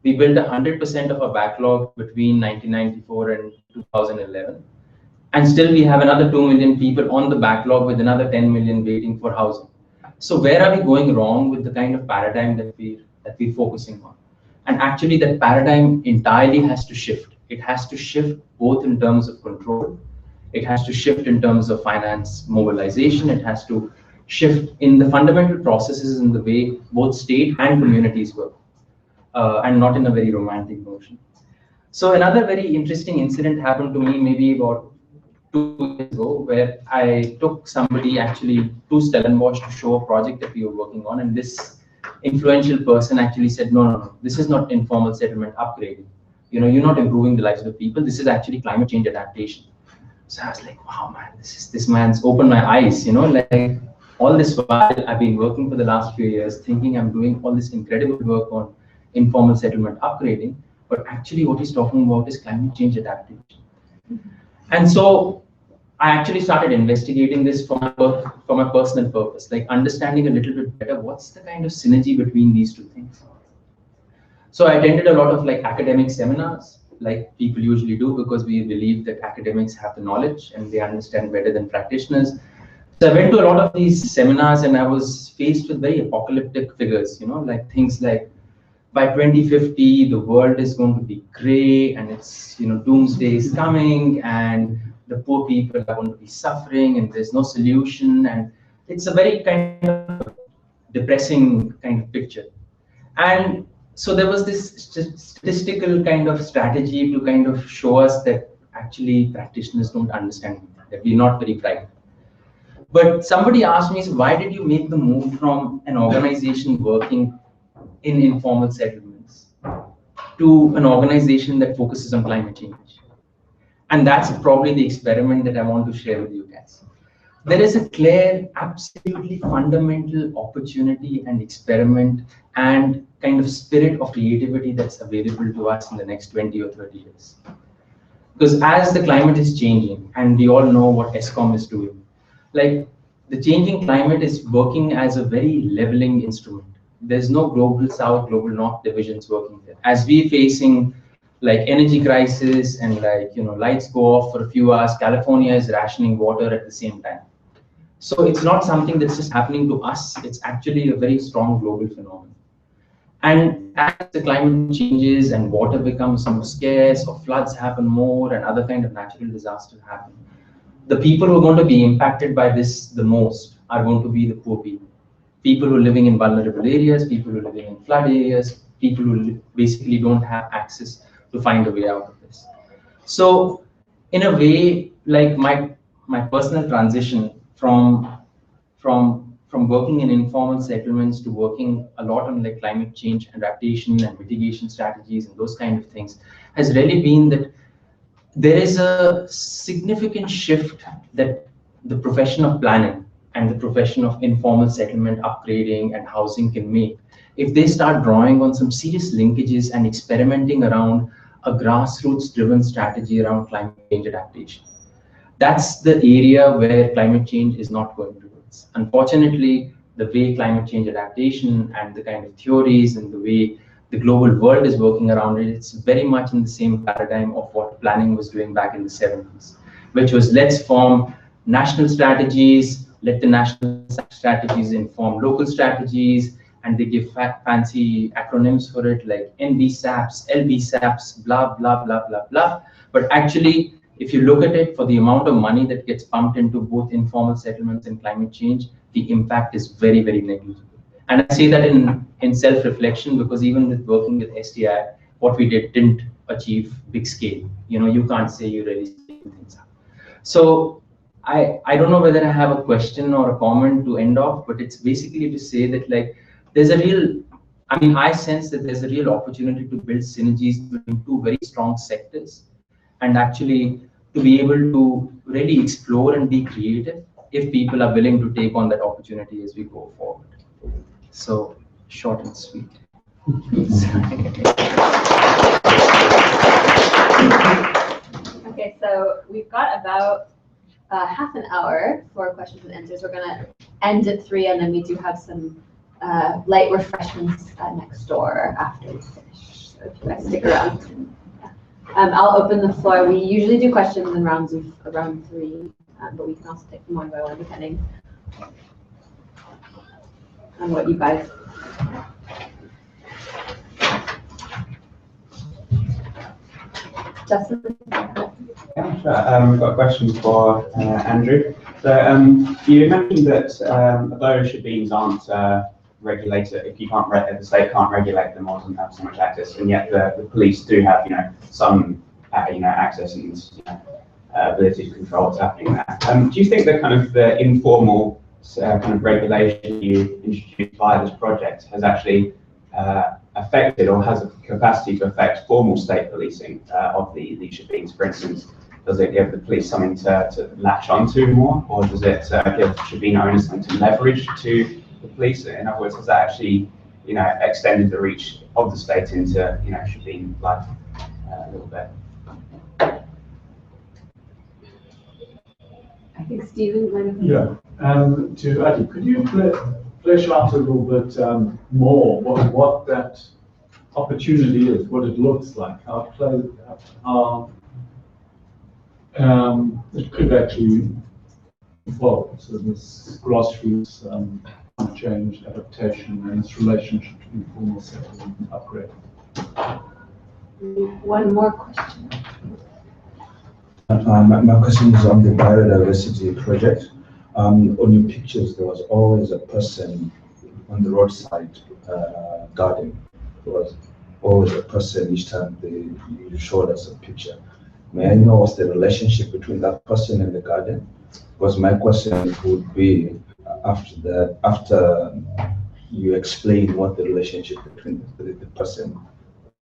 We built 100% of our backlog between 1994 and 2011. And still we have another 2 million people on the backlog with another 10 million waiting for housing. So where are we going wrong with the kind of paradigm that we're focusing on? And actually that paradigm entirely has to shift. It has to shift both in terms of control. It has to shift in terms of finance mobilization. It has to shift in the fundamental processes in the way both state and communities work, and not in a very romantic notion. So another very interesting incident happened to me maybe about 2 years ago, where I took somebody actually to Stellenbosch to show a project that we were working on, and this influential person actually said, no, this is not informal settlement upgrading. You know, you're not improving the lives of the people. This is actually climate change adaptation. So I was like, wow, man, this man's opened my eyes. You know, like all this while I've been working for the last few years, thinking I'm doing all this incredible work on informal settlement upgrading, but actually what he's talking about is climate change adaptation. And so I actually started investigating this for my personal purpose, like understanding a little bit better what's the kind of synergy between these two things. So I attended a lot of like academic seminars, like people usually do, because we believe that academics have the knowledge and they understand better than practitioners. So I went to a lot of these seminars and I was faced with very apocalyptic figures, you know, like things like by 2050, the world is going to be gray and it's, you know, doomsday is coming and the poor people are going to be suffering and there's no solution. And it's a very kind of depressing kind of picture. And so there was this statistical kind of strategy to kind of show us that actually practitioners don't understand, that we're not very bright. But somebody asked me, so why did you make the move from an organization working in informal settlements to an organization that focuses on climate change? And that's probably the experiment that I want to share with you guys. There is a clear, absolutely fundamental opportunity and experiment and kind of spirit of creativity that's available to us in the next 20 or 30 years. Because as the climate is changing, and we all know what ESCOM is doing, like the changing climate is working as a very leveling instrument. There's no global south, global north divisions working there. As we're facing like energy crisis and like, you know, lights go off for a few hours, California is rationing water at the same time. So it's not something that's just happening to us. It's actually a very strong global phenomenon. And as the climate changes and water becomes more scarce or floods happen more and other kind of natural disasters happen, the people who are going to be impacted by this the most are going to be the poor people. People who are living in vulnerable areas, people who are living in flood areas, people who basically don't have access to find a way out of this. So in a way, like my personal transition from working in informal settlements to working a lot on like climate change adaptation and mitigation strategies and those kind of things has really been that there is a significant shift that the profession of planning and the profession of informal settlement upgrading and housing can make if they start drawing on some serious linkages and experimenting around a grassroots driven strategy around climate change adaptation. That's the area where climate change is not going to work. settlements. Unfortunately, the way climate change adaptation and the kind of theories and the way the global world is working around it, it's very much in the same paradigm of what planning was doing back in the 70s, which was let's form national strategies, let the national strategies inform local strategies, and they give fancy acronyms for it like NBSAPs, LBSAPs, blah, blah, blah, blah, blah. But actually, if you look at it, for the amount of money that gets pumped into both informal settlements and climate change, the impact is very, very negligible. And I say that in self-reflection, because even with working with STI, what we didn't achieve big scale. You can't say you really scale things up. So I don't know whether I have a question or a comment to end off, but it's basically to say that I sense that there's a real opportunity to build synergies between two very strong sectors, and actually to be able to really explore and be creative if people are willing to take on that opportunity as we go forward. So short and sweet. Okay, so we've got about half an hour for questions and answers. We're going to end at 3, and then we do have some light refreshments next door after we finish. So if you guys stick around. I'll open the floor. We usually do questions in rounds of around 3, but we can also take them one by one depending on what you guys. Justin? Yeah, sure. We've got a question for Andrew. So you mentioned that although shebeens aren't regulated, if you can't, the state can't regulate them or doesn't have so much access, and yet the police do have, some, access and ability to control what's happening there. Do you think that kind of the informal kind of regulation you introduced by this project has actually affected or has a capacity to affect formal state policing of the shebeens? For instance, does it give the police something to latch onto more, or does it give shebeen owners something to leverage to the police? In other words, has that actually, extended the reach of the state into, shebeen life a little bit? I think Stephen might have. Yeah. To Adi, could you flesh out a little bit more what that opportunity is, what it looks like, how it could actually evolve? So this grassroots change, adaptation, and its relationship to informal settlement and upgrade. One more question. My question is on the biodiversity project. On your pictures, there was always a person on the roadside garden. There was always a person each time you showed us a picture. May I know what's the relationship between that person and the garden? Because my question would be, after you explain what the relationship between the person,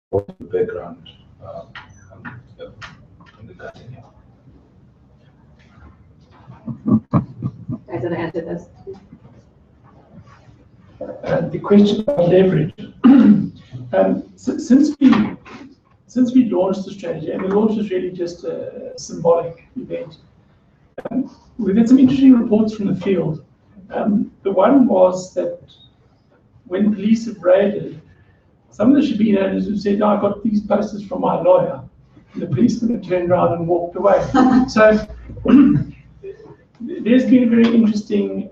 what the background on the garden. Guys, gonna answer this. The question about leverage. Since we launched the strategy, and the launch was really just a symbolic event, we've had some interesting reports from the field. The one was that when police have raided, some of the shebeen owners have said, I got these posters from my lawyer. And the policeman had turned around and walked away. So there's been a very interesting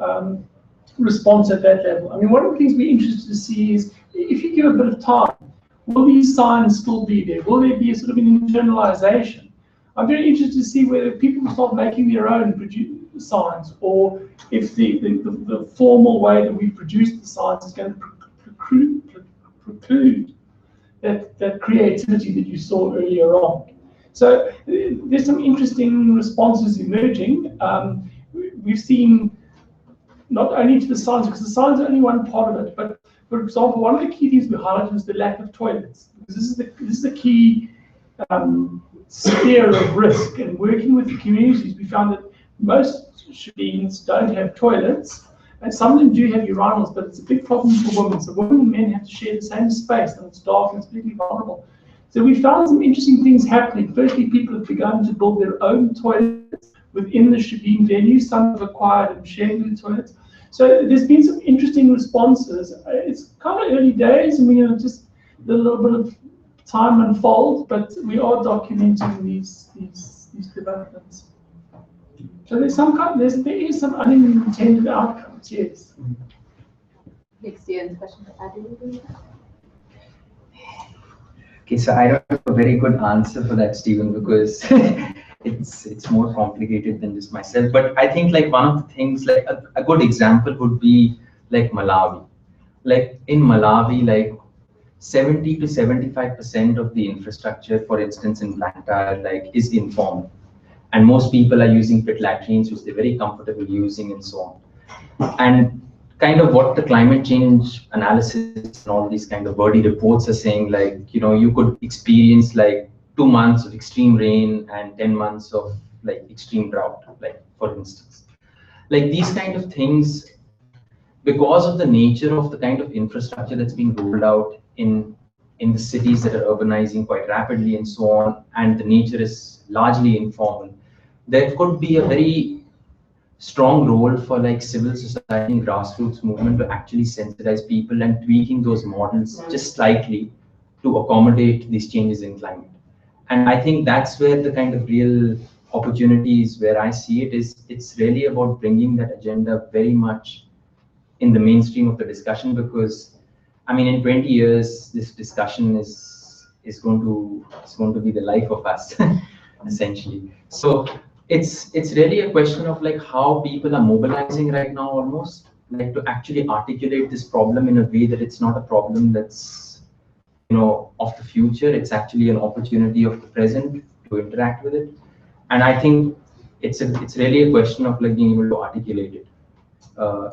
response at that level. I mean, one of the things we're interested to see is, if you give a bit of time, will these signs still be there? Will there be a sort of an internalization? I'm very interested to see whether people will start making their own signs, or if the formal way that we produce the signs is going to preclude that creativity that you saw earlier on. So there's some interesting responses emerging. We've seen not only to the signs, because the signs are only one part of it, but for example, one of the key things we highlighted was the lack of toilets. Because this is the key sphere of risk. And working with the communities, we found that most shebeens don't have toilets, and some of them do have urinals, but it's a big problem for women. So women and men have to share the same space, and it's dark and it's particularly vulnerable. So we found some interesting things happening. Firstly, people have begun to build their own toilets within the Shebeen venue. Some have acquired and shared the toilets. So there's been some interesting responses. It's kind of early days, and we just a little bit of time unfold, but we are documenting these developments. So there is some unintended outcomes, yes. Thanks, Stephen. Question for Abby? Okay, so I don't have a very good answer for that, Stephen, because it's more complicated than just myself. But I think like one of the things, like a good example would be like Malawi. Like in Malawi, like 70 to 75% of the infrastructure, for instance, in Blantyre, like is informal. And most people are using pit latrines, which they're very comfortable using and so on. And kind of what the climate change analysis and all these kind of wordy reports are saying, like, you know, you could experience like 2 months of extreme rain and 10 months of like extreme drought, like for instance. Like these kind of things, because of the nature of the kind of infrastructure that's being rolled out in the cities that are urbanizing quite rapidly and so on, and the nature is largely informal, there could be a very strong role for like civil society and grassroots movement to actually sensitize people and tweaking those models just slightly to accommodate these changes in climate. And I think that's where the kind of real opportunities where I see it is, it's really about bringing that agenda very much in the mainstream of the discussion, because I mean, in 20 years, this discussion is going to be the life of us, essentially. So it's really a question of like how people are mobilizing right now, almost like to actually articulate this problem in a way that it's not a problem that's, you know, of the future. It's actually an opportunity of the present to interact with it. And I think it's really a question of like being able to articulate it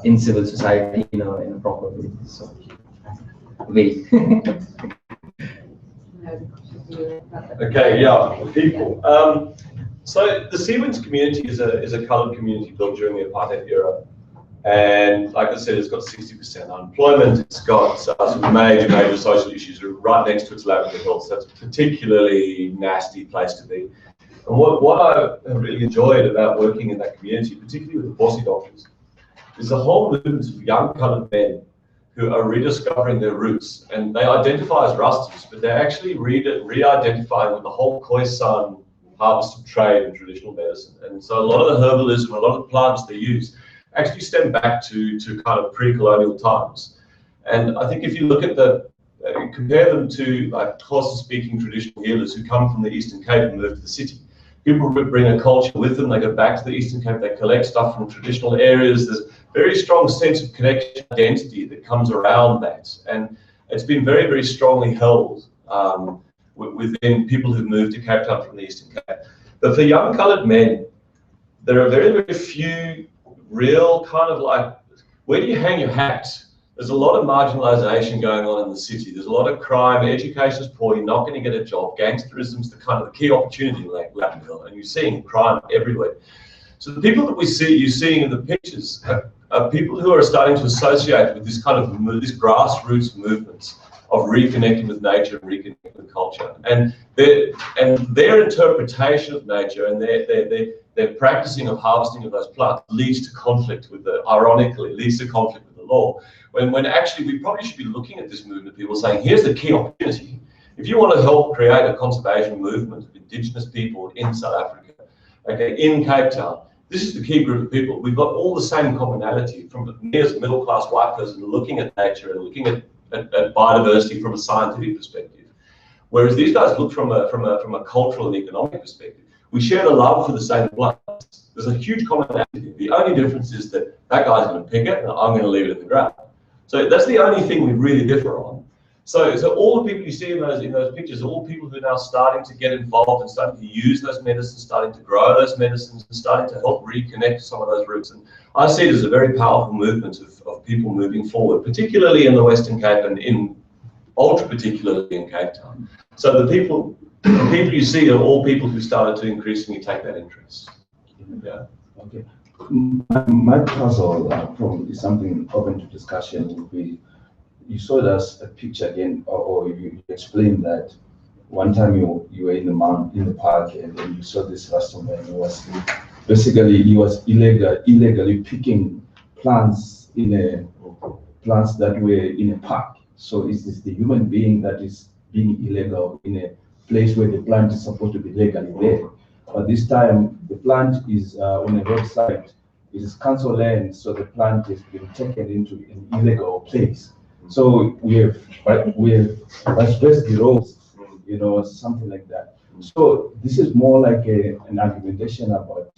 in civil society in a proper way. So, wait. Okay, yeah, people. So the Seawinds community is a coloured community built during the apartheid era, and like I said, it's got 60% unemployment. It's got some major social issues right next to its Lavender Hills. So it's a particularly nasty place to be. And what I have really enjoyed about working in that community, particularly with the Bossy Doctors, is the whole movement of young coloured men who are rediscovering their roots, and they identify as Rastas, but they're actually re-identifying with the whole Khoisan harvest of trade and traditional medicine. And so a lot of the herbalism, a lot of the plants they use actually stem back to kind of pre-colonial times. And I think if you look at compare them to like Xhosa-speaking traditional healers who come from the Eastern Cape and move to the city. People bring a culture with them, they go back to the Eastern Cape, they collect stuff from traditional areas. There's a very strong sense of connection, identity that comes around that. And it's been very, very strongly held within people who moved to Cape Town from the Eastern Cape. But for young coloured men, there are very, very few real kind of like, where do you hang your hat? There's a lot of marginalisation going on in the city. There's a lot of crime, education is poor, you're not going to get a job. Gangsterism's the kind of the key opportunity in Lavender Hill, and you're seeing crime everywhere. So the people that you're seeing in the pictures are people who are starting to associate with this kind of this grassroots movements of reconnecting with nature and reconnecting with culture, and their interpretation of nature and their practicing of harvesting of those plants leads to conflict with leads to conflict with the law. When actually we probably should be looking at this movement, people saying, here's the key opportunity. If you want to help create a conservation movement of Indigenous people in South Africa, okay, in Cape Town, this is the key group of people. We've got all the same commonality from me as a middle-class white person looking at nature and looking at biodiversity from a scientific perspective. Whereas these guys look from a cultural and economic perspective. We share the love for the same plants. There's a huge commonality. The only difference is that guy's going to pick it and I'm going to leave it in the ground. So that's the only thing we really differ on. So all the people you see in those pictures are all people who are now starting to get involved and starting to use those medicines, starting to grow those medicines, and starting to help reconnect some of those roots. And I see it as a very powerful movement of people moving forward, particularly in the Western Cape and ultra particularly in Cape Town. So the people you see are all people who started to increasingly take that interest. Yeah. Okay. My puzzle probably something open to discussion would be, you showed us a picture again, or you explained that one time you were in the park and then you saw this Rasta man who was basically he was illegally picking plants plants that were in a park. So it is the human being that is being illegal in a place where the plant is supposed to be legally there. But this time the plant is on a roadside. It is council land, so the plant has been taken into an illegal place. So we have transgressed the rules, something like that. So this is more like an argumentation about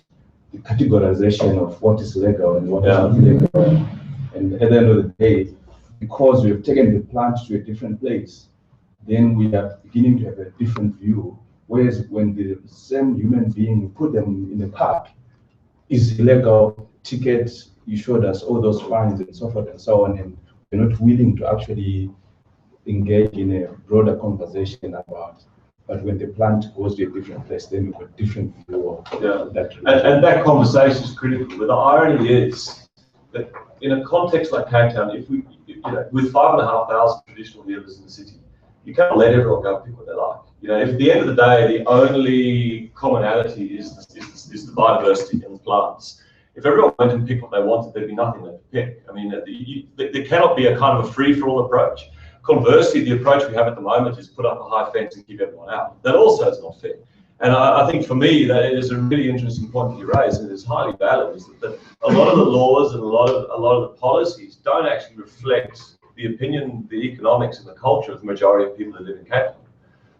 the categorization of what is legal and what is not legal. And at the end of the day, because we have taken the plant to a different place, then we are beginning to have a different view. Whereas when the same human being put them in the park, is illegal, tickets, you showed us all those fines and so forth and so on, and we're not willing to actually engage in a broader conversation about. But when the plant goes to a different place, then we've got a different view of that. And that conversation is critical. But the irony is that in a context like Cape Town, if we, with 5,500 traditional healers in the city, you can't let everyone go and pick what they like. If at the end of the day, the only commonality is the biodiversity in the plants. If everyone went and picked what they wanted, there'd be nothing left to pick. I mean, there cannot be a kind of a free-for-all approach. Conversely, the approach we have at the moment is put up a high fence and keep everyone out. That also is not fair. And I think for me, that is a really interesting point that you raised, and it's highly valid, is that a lot of the laws and a lot of the policies don't actually reflect the opinion, the economics, and the culture of the majority of people who live in Cape Town.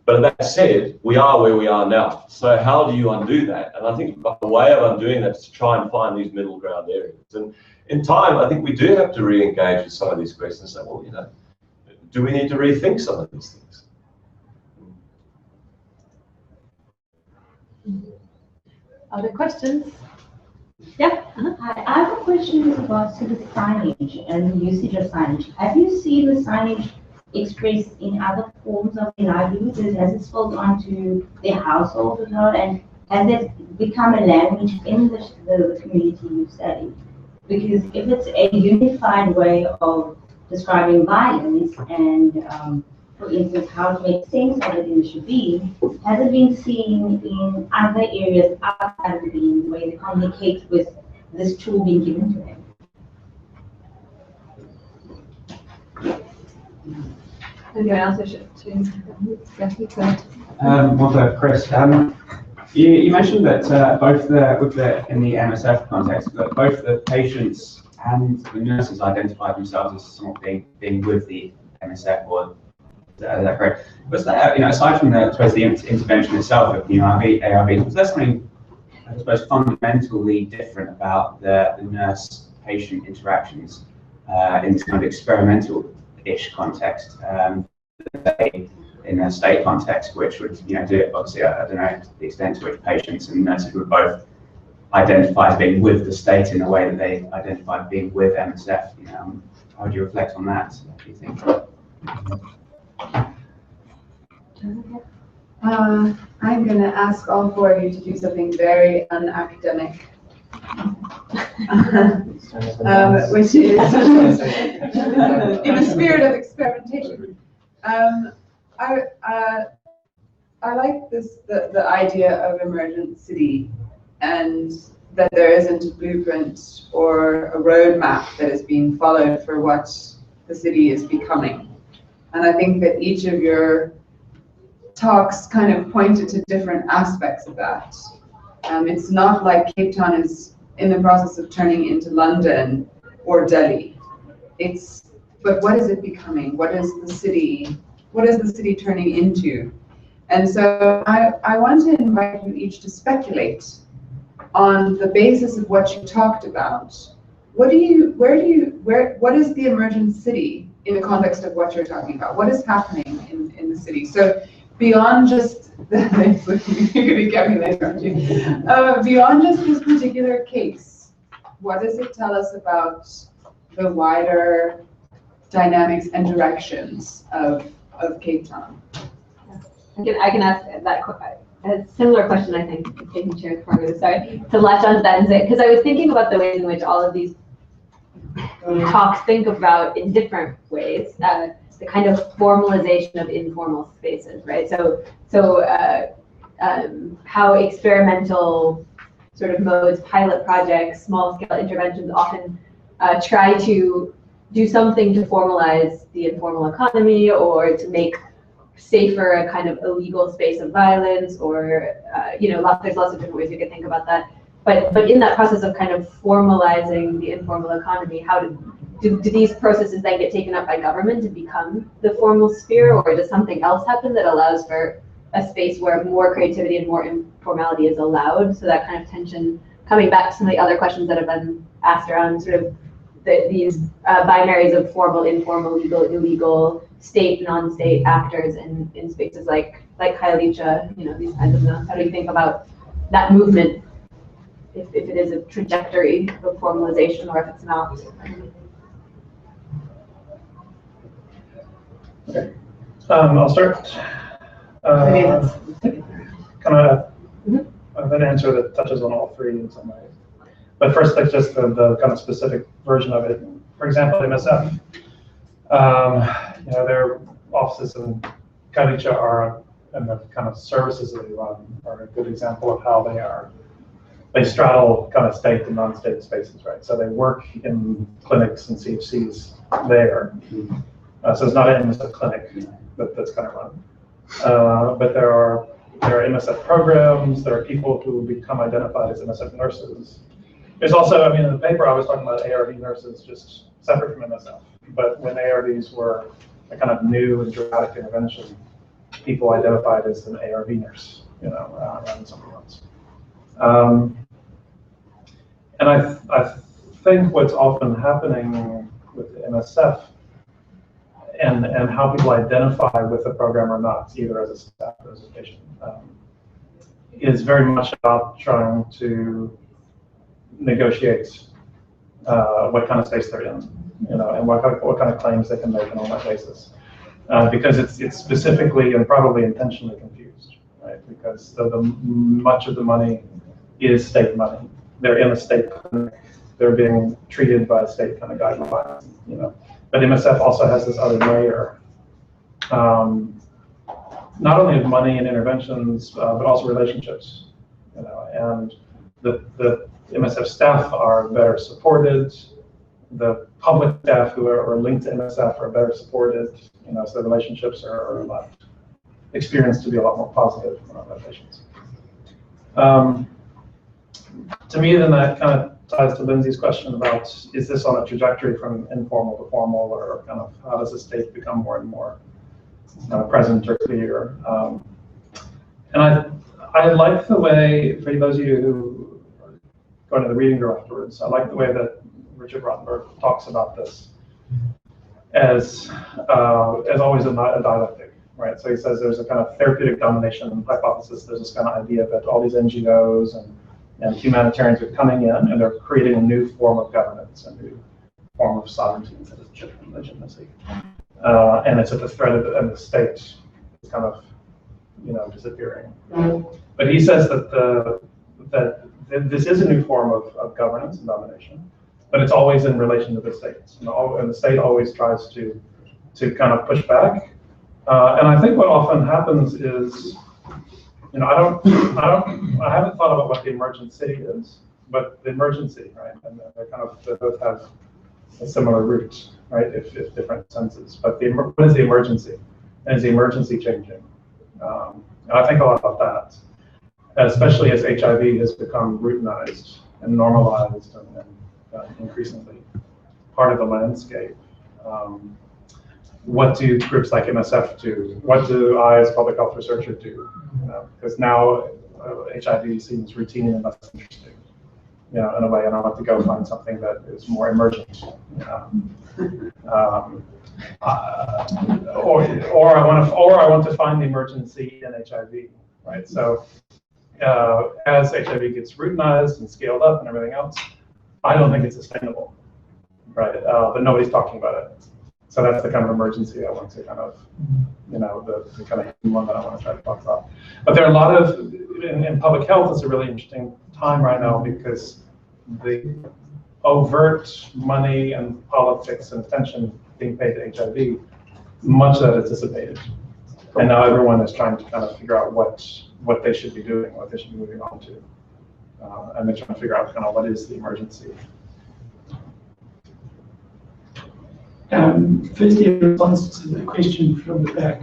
But that said, we are where we are now. So how do you undo that? And I think the way of undoing that is to try and find these middle ground areas. And in time, I think we do have to re-engage with some of these questions and say, well, do we need to rethink some of these things? Other questions? Yeah. Hi, I have a question with regards to the signage and the usage of signage. Have you seen the signage expressed in other forms of their livelihoods? Has it spilled onto their household as well? And has it become a language in the community you study? Because if it's a unified way of describing violence and, for instance, how to make sense of it in the Shabelle, has it been seen in other areas outside of the Bean where they communicate with this tool being given to them? Anyone else wish to? Yes, you could. Well, for Chris, you mentioned that both in the MSF context, that both the patients and the nurses identify themselves as somewhat being with the MSF, or is that correct? Was that, aside from the intervention itself of ARVs, was there something, I suppose, fundamentally different about the nurse-patient interactions in this kind of experimental-ish context, in a state context, which would, do it, obviously, I don't know the extent to which patients and nurses would both identify as being with the state in a way that they identify being with MSF. How do you reflect on that, do you think? I'm going to ask all four of you to do something very unacademic, which is in the spirit of experimentation. I like the idea of emergent city, and that there isn't a blueprint or a roadmap that is being followed for what the city is becoming. And I think that each of your talks kind of pointed to different aspects of that. It's not like Cape Town is in the process of turning into London or Delhi. But what is it becoming? What is the city turning into? And so I want to invite you each to speculate on the basis of what you talked about. What is the emergent city in the context of what you're talking about? What is happening in the city? So beyond just you're gonna get me later, aren't you? Beyond just this particular case, what does it tell us about the wider dynamics and directions of Cape Town? I can ask a similar question, I think, taking Chair Fargo, sorry, to latch onto that and say, because I was thinking about the ways in which all of these talks think about, in different ways, the kind of formalization of informal spaces, right? So how experimental sort of modes, pilot projects, small scale interventions often try to do something to formalize the informal economy or to make safer a kind of illegal space of violence, or there's lots of different ways you could think about that. But in that process of kind of formalizing the informal economy, how do these processes then get taken up by government to become the formal sphere, or does something else happen that allows for a space where more creativity and more informality is allowed? So that kind of tension, coming back to some of the other questions that have been asked around sort of these binaries of formal, informal, legal, illegal, state, non-state actors in spaces like Khayelitsha, these kinds of nodes. How do you think about that movement, if it is a trajectory of formalization or if it's not? Okay. I'll start. Kind of an answer that touches on all three in some ways. But first, like just the kind of specific version of it. For example, MSF. Their offices in Khayelitsha are, and the kind of services that they run are a good example of how they straddle kind of state and non-state spaces, right? So they work in clinics and CHCs there. So it's not an MSF clinic that's kind of run. But there are MSF programs, there are people who become identified as MSF nurses. There's also, in the paper I was talking about ARV nurses just separate from MSF. But when ARVs were a kind of new and dramatic intervention, people identified as an ARV nurse, rather something else. And I think what's often happening with MSF and how people identify with a program or not, either as a staff or as a patient, is very much about trying to negotiate what kind of space they're in, and what kind of claims they can make on that basis. Because it's specifically and probably intentionally confused, right? Because much of the money is state money. They're in a state clinic. They're being treated by state kind of guidelines, But MSF also has this other layer, not only of money and interventions, but also relationships, And the MSF staff are better supported. The public staff who are linked to MSF are better supported, so the relationships are a lot experienced to be a lot more positive around their patients. To me, then that kind of ties to Lindsay's question about, is this on a trajectory from informal to formal, or kind of how does the state become more and more present or clear? And I like the way, for those of you who are going to the reading group afterwards, I like the way that Richard Rottenberg talks about this as always a dialectic, right? So he says there's a kind of therapeutic domination hypothesis. There's this kind of idea that all these NGOs and humanitarians are coming in and they're creating a new form of governance, a new form of sovereignty instead of legitimacy. And it's at the threat of the state is kind of, disappearing. But he says that this is a new form of governance and domination, but it's always in relation to the states. And the state always tries to kind of push back. And I think what often happens is, I haven't thought about what the emergent city is, but the emergency, right? And they both have a similar root, right? If different senses. But what is the emergency? And is the emergency changing? And I think a lot about that, especially as HIV has become routinized and normalized and increasingly part of the landscape. What do groups like MSF do? What do I, as a public health researcher, do? Because now HIV seems routine and less interesting, in a way, and I want to go find something that is more emergent. Or I want to find the emergency in HIV, right? So as HIV gets routinized and scaled up and everything else, I don't think it's sustainable, right? But nobody's talking about it. So that's the kind of emergency I want to kind of, the kind of one that I want to try to talk about. But there are a lot of, in public health, it's a really interesting time right now because the overt money and politics and attention being paid to HIV, much of that is dissipated. And now everyone is trying to kind of figure out what they should be doing, what they should be moving on to. and they're trying to figure out kind of what is the emergency. Firstly, in response to the question from the back,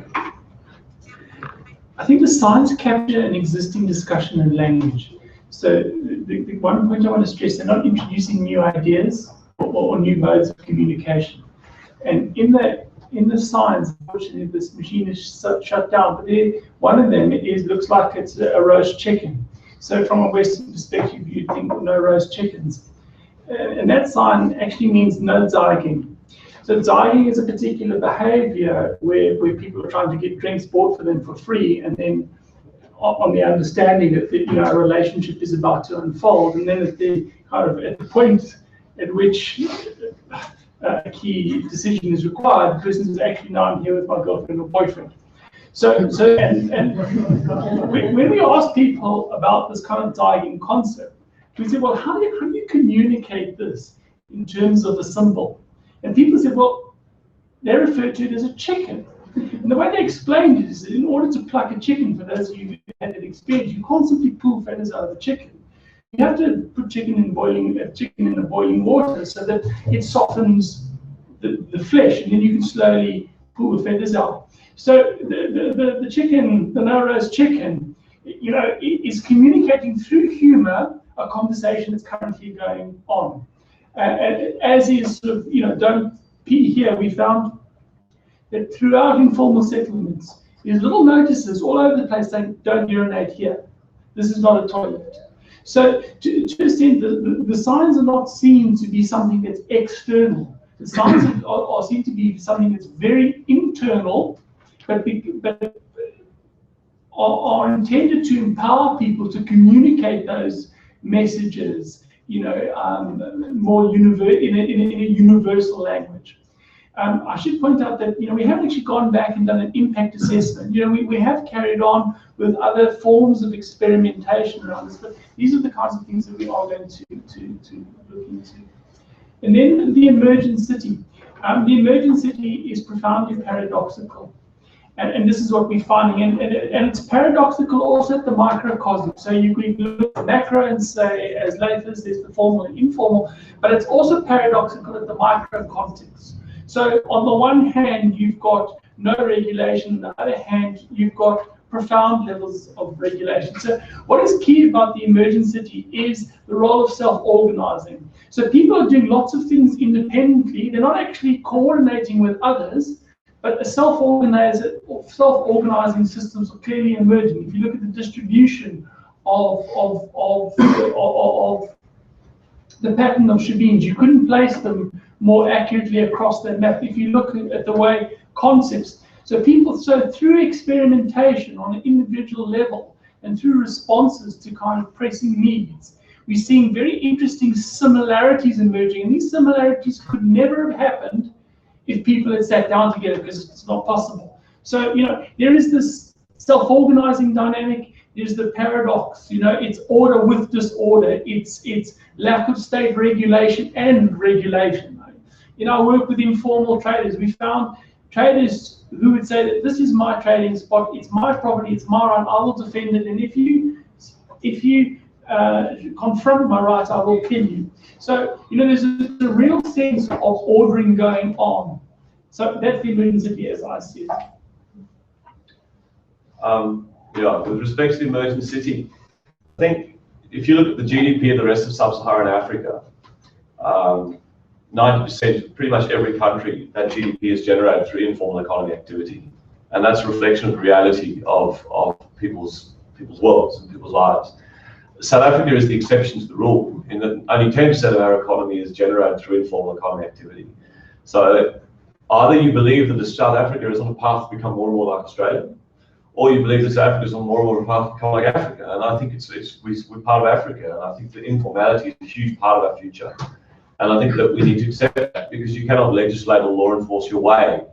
I think the signs capture an existing discussion in language. So the one point I want to stress, they're not introducing new ideas or new modes of communication. And in the signs, unfortunately, this machine is shut down. But one of them looks like it's a roast chicken. So from a Western perspective, you'd think no roast chickens. And that sign actually means no zagging. So zagging is a particular behavior where people are trying to get drinks bought for them for free, and then on the understanding that a relationship is about to unfold, and then at the point at which a key decision is required, the person says, actually, no, I'm here with my girlfriend or boyfriend. And when we ask people about this kind of zagging concept, we say, well, how do you communicate this in terms of a symbol? And people say, well, they refer to it as a chicken. And the way they explained it is that in order to pluck a chicken, for those of you who had that experience, you can't simply pull feathers out of a chicken. You have to put chicken in the boiling water so that it softens the flesh, and then you can slowly pull the feathers out. So the chicken, the no-roast chicken, is communicating through humor a conversation that's currently going on. As is sort of, don't pee here, we found that throughout informal settlements, there's little notices all over the place saying, don't urinate here. This is not a toilet. So to extent, the signs are not seen to be something that's external. The signs are seen to be something that's very internal, but are intended to empower people to communicate those messages, more in a universal language. I should point out that we haven't actually gone back and done an impact assessment. We have carried on with other forms of experimentation around this, but these are the kinds of things that we are going to look into. And then the emergent city. The emergent city is profoundly paradoxical. And this is what we're finding. And it's paradoxical also at the microcosm. So you could look at the macro and say, as Lathis, there's the formal and informal, but it's also paradoxical at the micro context. So on the one hand, you've got no regulation. On the other hand, you've got profound levels of regulation. So what is key about the emergent city is the role of self-organizing. So people are doing lots of things independently. They're not actually coordinating with others, but self-organizing systems are clearly emerging. If you look at the distribution of the pattern of shebeens, you couldn't place them more accurately across the map. If you look at the way concepts, so through experimentation on an individual level and through responses to kind of pressing needs, we're seeing very interesting similarities emerging, and these similarities could never have happened if people had sat down together, because it's not possible. So, there is this self-organizing dynamic, there's the paradox, it's order with disorder, it's lack of state regulation and regulation. I work with informal traders. We found traders who would say that this is my trading spot, it's my property, it's my right, I will defend it, and if you confront my rights, I will kill you. So, there's a real sense of ordering going on. So that's the emergent city as I see it. With respect to the emergent city, I think if you look at the GDP of the rest of sub-Saharan Africa, 90%, pretty much every country, that GDP is generated through informal economy activity. And that's a reflection of the reality of people's worlds and people's lives. South Africa is the exception to the rule, in that only 10% of our economy is generated through informal economy activity. So either you believe that South Africa is on a path to become more and more like Australia, or you believe that South Africa is on more and more a path to become like Africa. And I think we're part of Africa, and I think that informality is a huge part of our future. And I think that we need to accept that, because you cannot legislate or law enforce your way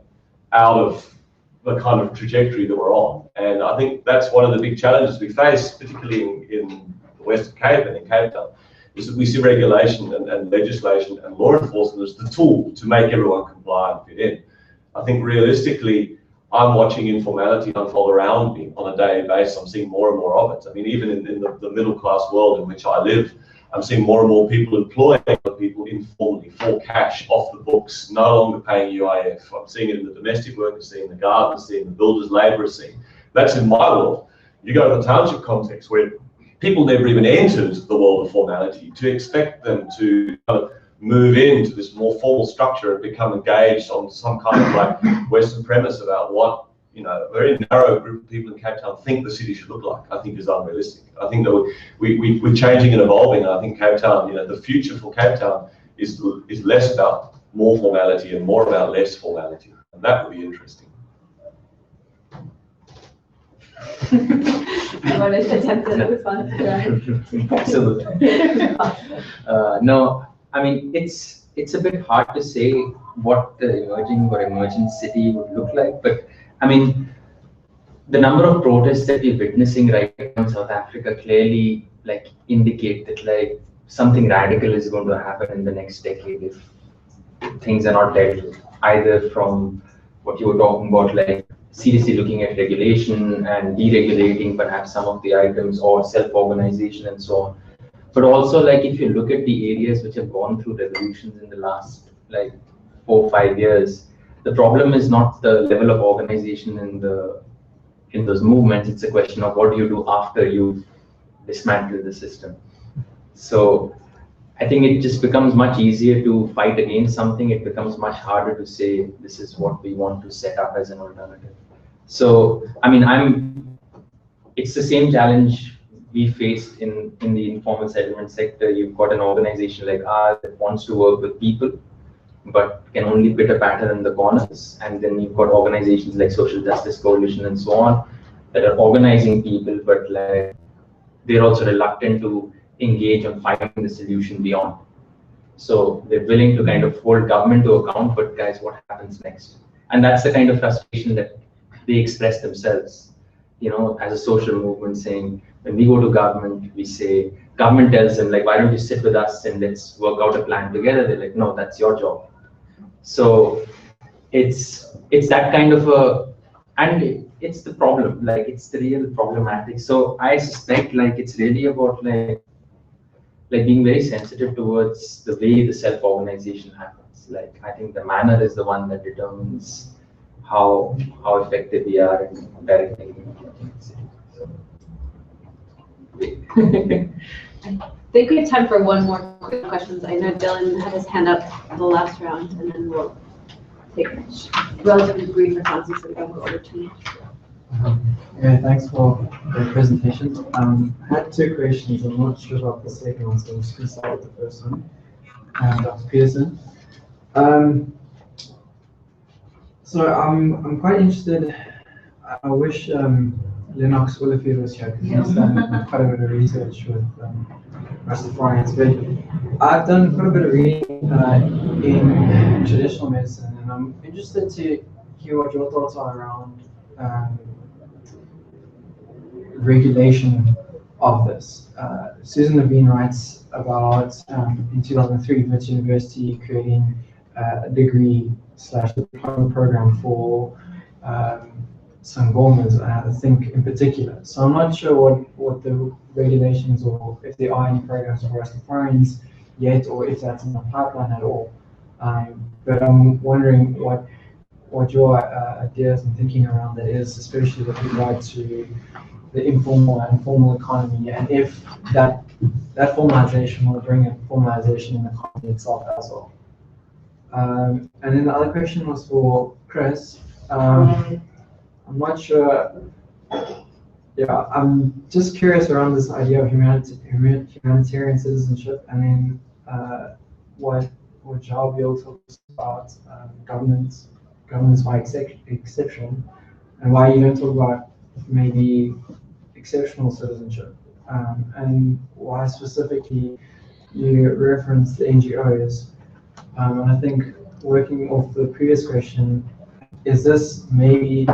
out of the kind of trajectory that we're on. And I think that's one of the big challenges we face, particularly in the Western Cape and in Cape Town, is that we see regulation and legislation and law enforcement as the tool to make everyone comply and fit in. I think realistically, I'm watching informality unfold around me on a daily basis. I'm seeing more and more of it. I mean, even in the middle class world in which I live, I'm seeing more and more people employing other people informally for cash off the books, no longer paying UIF. I'm seeing it in the domestic workers, seeing the gardeners, seeing the builders, labourers, seeing. That's in my world. You go to the township context where people never even entered the world of formality. To expect them to kind of move into this more formal structure and become engaged on some kind of like Western premise about what, you know, a very narrow group of people in Cape Town think the city should look like, I think is unrealistic. I think that we're changing and evolving, and I think Cape Town, you know, the future for Cape Town is less about more formality and more about less formality, and that would be interesting. You want to attempt to respond to that? Absolutely. No, I mean, it's a bit hard to say what the emerging city would look like, but I mean, the number of protests that we're witnessing right now in South Africa clearly like indicate that like something radical is going to happen in the next decade if things are not dealt with, either from what you were talking about, like seriously looking at regulation and deregulating perhaps some of the items, or self-organization and so on. But also, like, if you look at the areas which have gone through revolutions in the last like 4 or 5 years, the problem is not the level of organization in those movements. It's a question of what do you do after you dismantle the system. So I think it just becomes much easier to fight against something. It becomes much harder to say this is what we want to set up as an alternative. So I mean, it's the same challenge we faced in the informal settlement sector. You've got an organization like ours that wants to work with people, but can only pitter patter in the corners. And then you've got organizations like Social Justice Coalition and so on that are organizing people, but like they're also reluctant to engage on finding the solution beyond. So they're willing to kind of hold government to account, but guys, what happens next? And that's the kind of frustration that they express themselves, you know, as a social movement, saying, when we go to government, we say, government tells them, like, why don't you sit with us and let's work out a plan together? They're like, no, that's your job. So it's that kind of a, and it's the problem, like, it's the real problematic. So I suspect, like, it's really about like being very sensitive towards the way the self-organization happens. Like, I think the manner is the one that determines how effective we are in directing things. I think we have time for one more quick questions. I know Dylan had his hand up the last round, and then we'll take relatively brief responses so we don't go over too much. Yeah, thanks for the presentation. I had 2 questions. I'm not sure about the second one, so I'm just going to start with the first one. Dr. Peterson. So I'm quite interested. I wish Lennox Williford was here, because he's done quite a bit of research with Rastafarians. But I've done quite a bit of reading in traditional medicine, and I'm interested to hear what your thoughts are around regulation of this. Susan Levine writes about, in 2003, Wits University creating a degree/diploma program for Sangomas, I think, in particular. So I'm not sure what the regulations, or if there are any programs for Rastafarians yet, or if that's in the pipeline at all. But I'm wondering what your ideas and thinking around that is, especially with regard to the informal and formal economy, and if that formalization will bring a formalization in the economy itself as well. And then the other question was for Chris. I'm not sure. Yeah, I'm just curious around this idea of humanitarian citizenship, and then what Javier talks about governance by exception, and why you don't talk about maybe exceptional citizenship, and why specifically you reference the NGOs. And I think, working off the previous question, is this maybe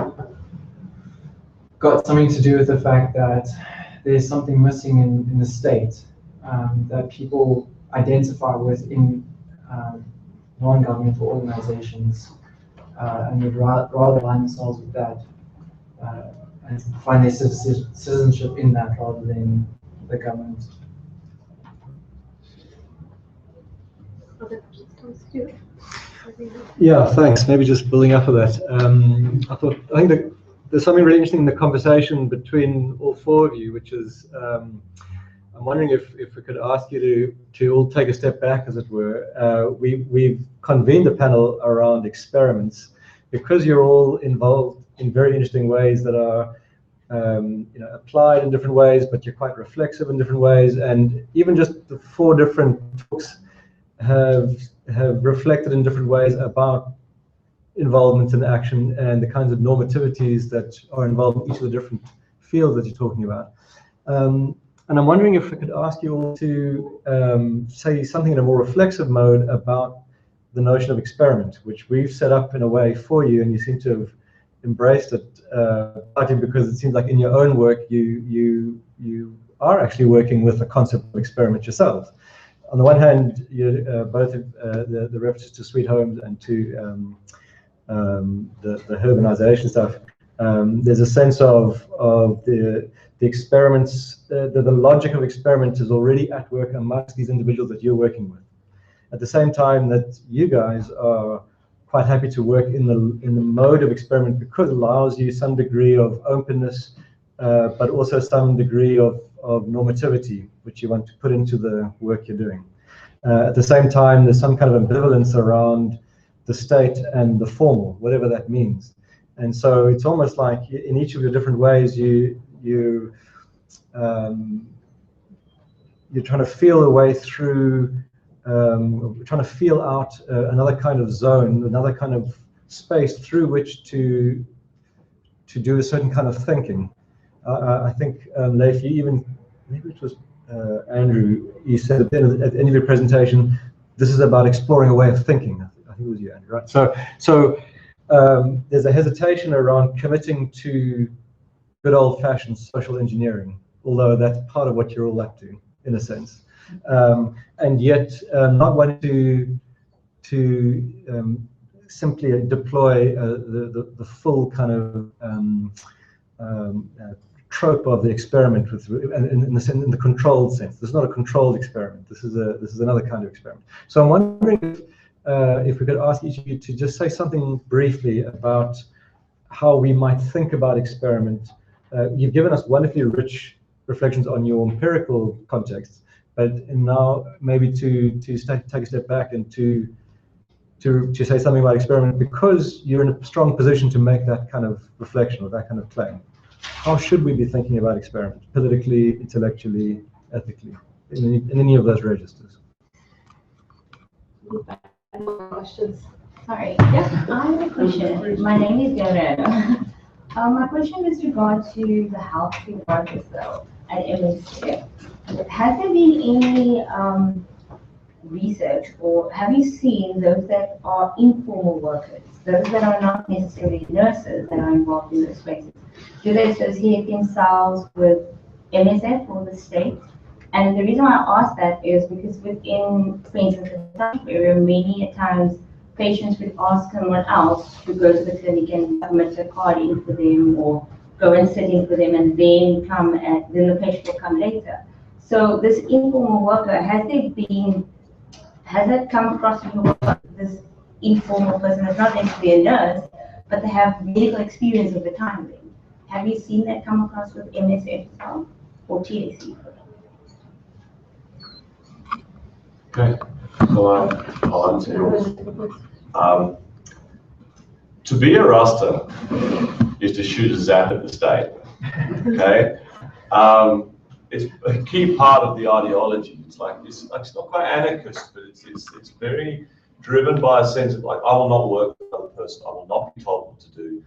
got something to do with the fact that there's something missing in the state that people identify with in non-governmental organizations, and would rather align themselves with that and find their citizenship in that rather than the government. Other questions, Thomas, too? Yeah, thanks. Maybe just building up of that. I think that there's something really interesting in the conversation between all four of you, which is I'm wondering if we could ask you to all take a step back, as it were. We've convened a panel around experiments because you're all involved in very interesting ways that are applied in different ways, but you're quite reflexive in different ways. And even just the 4 different talks have reflected in different ways about involvement in action and the kinds of normativities that are involved in each of the different fields that you're talking about. And I'm wondering if I could ask you all to say something in a more reflexive mode about the notion of experiment, which we've set up in a way for you, and you seem to have embraced it, partly because it seems like in your own work you are actually working with the concept of experiment yourselves. On the one hand, you both the references to Sweet Homes and to the urbanization stuff. There's a sense of the experiments, the logic of experiment is already at work amongst these individuals that you're working with. At the same time that you guys are quite happy to work in the mode of experiment because it allows you some degree of openness, but also some degree of normativity, which you want to put into the work you're doing. At the same time, there's some kind of ambivalence around the state and the formal, whatever that means. And so it's almost like in each of your different ways, you're trying to feel a way through, trying to feel out another kind of zone, another kind of space through which to do a certain kind of thinking. I think, Leif, you even, maybe it was Andrew, you said at the end of your presentation, this is about exploring a way of thinking. I think it was you, Andrew, right? So there's a hesitation around committing to good old-fashioned social engineering, although that's part of what you're all up to, in a sense. And yet not wanting to simply deploy the full kind of trope of the experiment in the controlled sense. This is not a controlled experiment. This is another kind of experiment. So I'm wondering if we could ask each of you to just say something briefly about how we might think about experiment. You've given us wonderfully rich reflections on your empirical context, but now maybe to take a step back and to say something about experiment because you're in a strong position to make that kind of reflection or that kind of claim. How should we be thinking about experiment, politically, intellectually, ethically, in any of those registers? More questions? Sorry, yeah, I have a question. My name is Gabriela. My question is regard to the healthcare workers though at MSF. Has there been any research, or have you seen those that are informal workers, those that are not necessarily nurses that are involved in those spaces? Do they associate themselves with MSF or the state? And the reason why I ask that is because within, for instance, the South area, many times patients would ask someone else to go to the clinic and submit a card in for them or go and sit in for them and then then the patient will come later. So this informal worker, has that come across in your work? This informal person is not necessarily a nurse, but they have medical experience of the time being. Have you seen that come across with MSF as well, or TAC? Okay, I'll answer yours. To be a Rasta is to shoot a zap at the state. Okay, it's a key part of the ideology. It's not quite anarchist, but it's very driven by a sense of like, I will not work for another person. I will not be told what to do.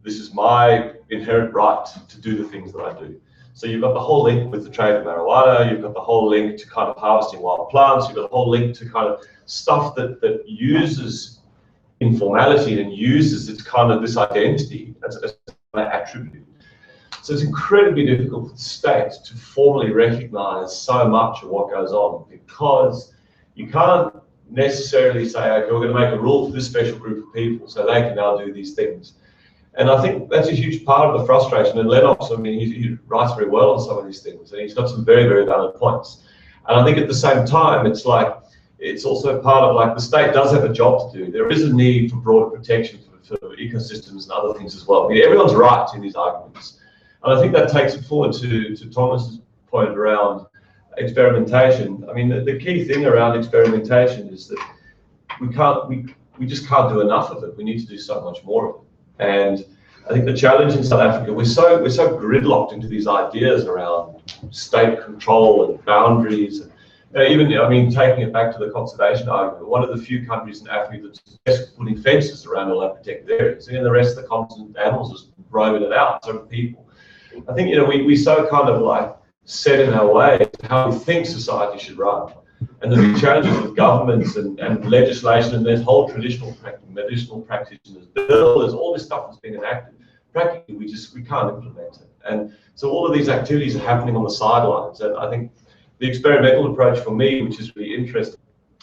This is my inherent right to do the things that I do. So you've got the whole link with the trade of marijuana, you've got the whole link to kind of harvesting wild plants, you've got the whole link to kind of stuff that uses informality and uses this kind of this identity as an attribute. So it's incredibly difficult for the state to formally recognize so much of what goes on because you can't necessarily say, okay, we're going to make a rule for this special group of people so they can now do these things. And I think that's a huge part of the frustration. And Lennox, I mean, he writes very well on some of these things, and he's got some very, very valid points. And I think at the same time, it's like, it's also part of like the state does have a job to do. There is a need for broader protection for ecosystems and other things as well. I mean, everyone's right in these arguments. And I think that takes it forward to Thomas's point around experimentation. I mean, the key thing around experimentation is that we just can't do enough of it. We need to do so much more of it. And I think the challenge in South Africa, we're so gridlocked into these ideas around state control and boundaries. And even, I mean, taking it back to the conservation argument, one of the few countries in Africa that's best putting fences around all our protected areas. And in the rest of the continent, animals just roaming it out, so do people. I think, you know, we so kind of like set in our way how we think society should run. And the big challenges with governments and legislation and there's whole medicinal practitioners bill, there's all this stuff that's being enacted. Practically, we can't implement it. And so all of these activities are happening on the sidelines. And I think the experimental approach for me, which is really interesting,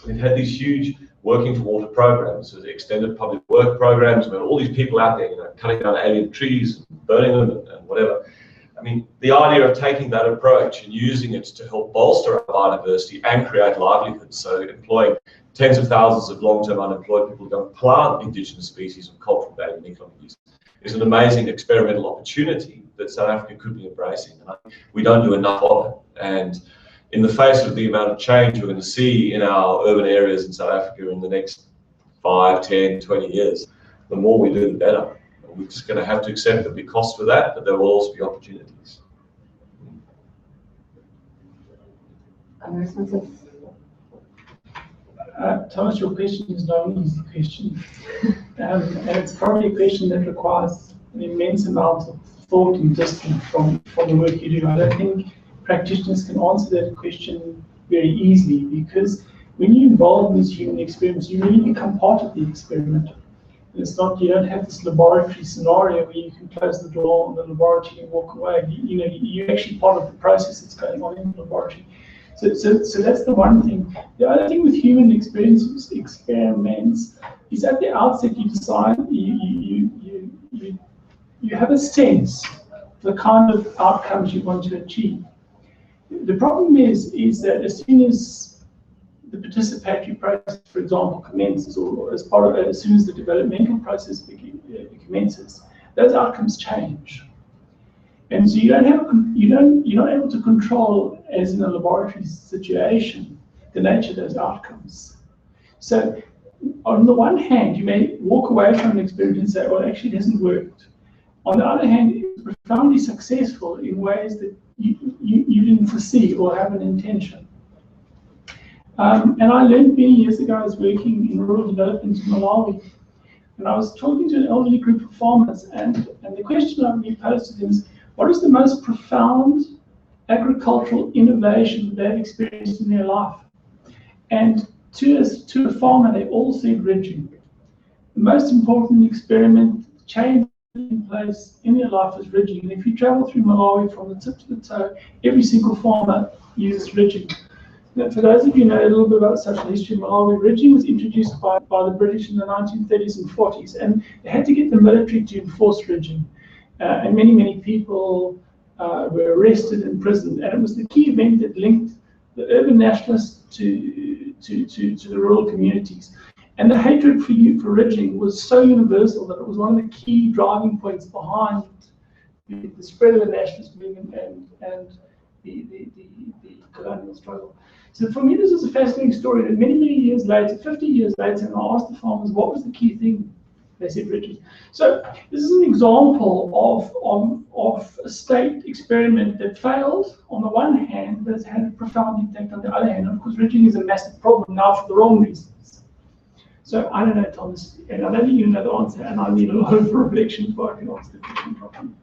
we've had these huge working for water programs, so the extended public work programs, where all these people out there, you know, cutting down alien trees, burning them and whatever. I mean, the idea of taking that approach and using it to help bolster our biodiversity and create livelihoods, so employing tens of thousands of long-term unemployed people who plant indigenous species of cultural value and economic use, is an amazing experimental opportunity that South Africa could be embracing. And we don't do enough of it. And in the face of the amount of change we're going to see in our urban areas in South Africa in the next 5, 10, 20 years, the more we do, the better. We're just going to have to accept there'll be costs for that, but there will also be opportunities. Thomas, your question is not an easy question. And it's probably a question that requires an immense amount of thought and distance from the work you do. I don't think practitioners can answer that question very easily, because when you're involved in these human experiments, you really become part of the experiment. It's not, you don't have this laboratory scenario where you can close the door of the laboratory and walk away. You know, you're actually part of the process that's going on in the laboratory. So that's the one thing. The other thing with human experiments is at the outset you decide, you have a sense of the kind of outcomes you want to achieve. The problem is that as soon as the participatory process, for example, commences, or as soon as the developmental process commences, those outcomes change, and so you're not able to control, as in a laboratory situation, the nature of those outcomes. So, on the one hand, you may walk away from an experiment and say, "Well, actually, it hasn't worked." On the other hand, it's profoundly successful in ways that you didn't foresee or have an intention. And I learned many years ago, I was working in rural development in Malawi, and I was talking to an elderly group of farmers, and the question I would posed to them is, what is the most profound agricultural innovation they've experienced in their life? And to a farmer, they all said ridging. The most important experiment change in place in their life is ridging. And if you travel through Malawi from the tip to the toe, every single farmer uses ridging. Now, for those of you who know a little bit about social history, Malawi ridging was introduced by the British in the 1930s and 40s, and they had to get the military to enforce ridging. And many people were arrested and imprisoned, and it was the key event that linked the urban nationalists to the rural communities. And the hatred for ridging was so universal that it was one of the key driving points behind the spread of the nationalist movement and the colonial struggle. So for me, this is a fascinating story that many years later, 50 years later, and I asked the farmers, what was the key thing? They said ridging. So this is an example of a state experiment that failed on the one hand, but it's had a profound impact on the other hand. And of course, ridging is a massive problem now for the wrong reasons. So I don't know, Thomas, and I don't think you know the answer, and I need a lot of reflection before I can answer the question properly.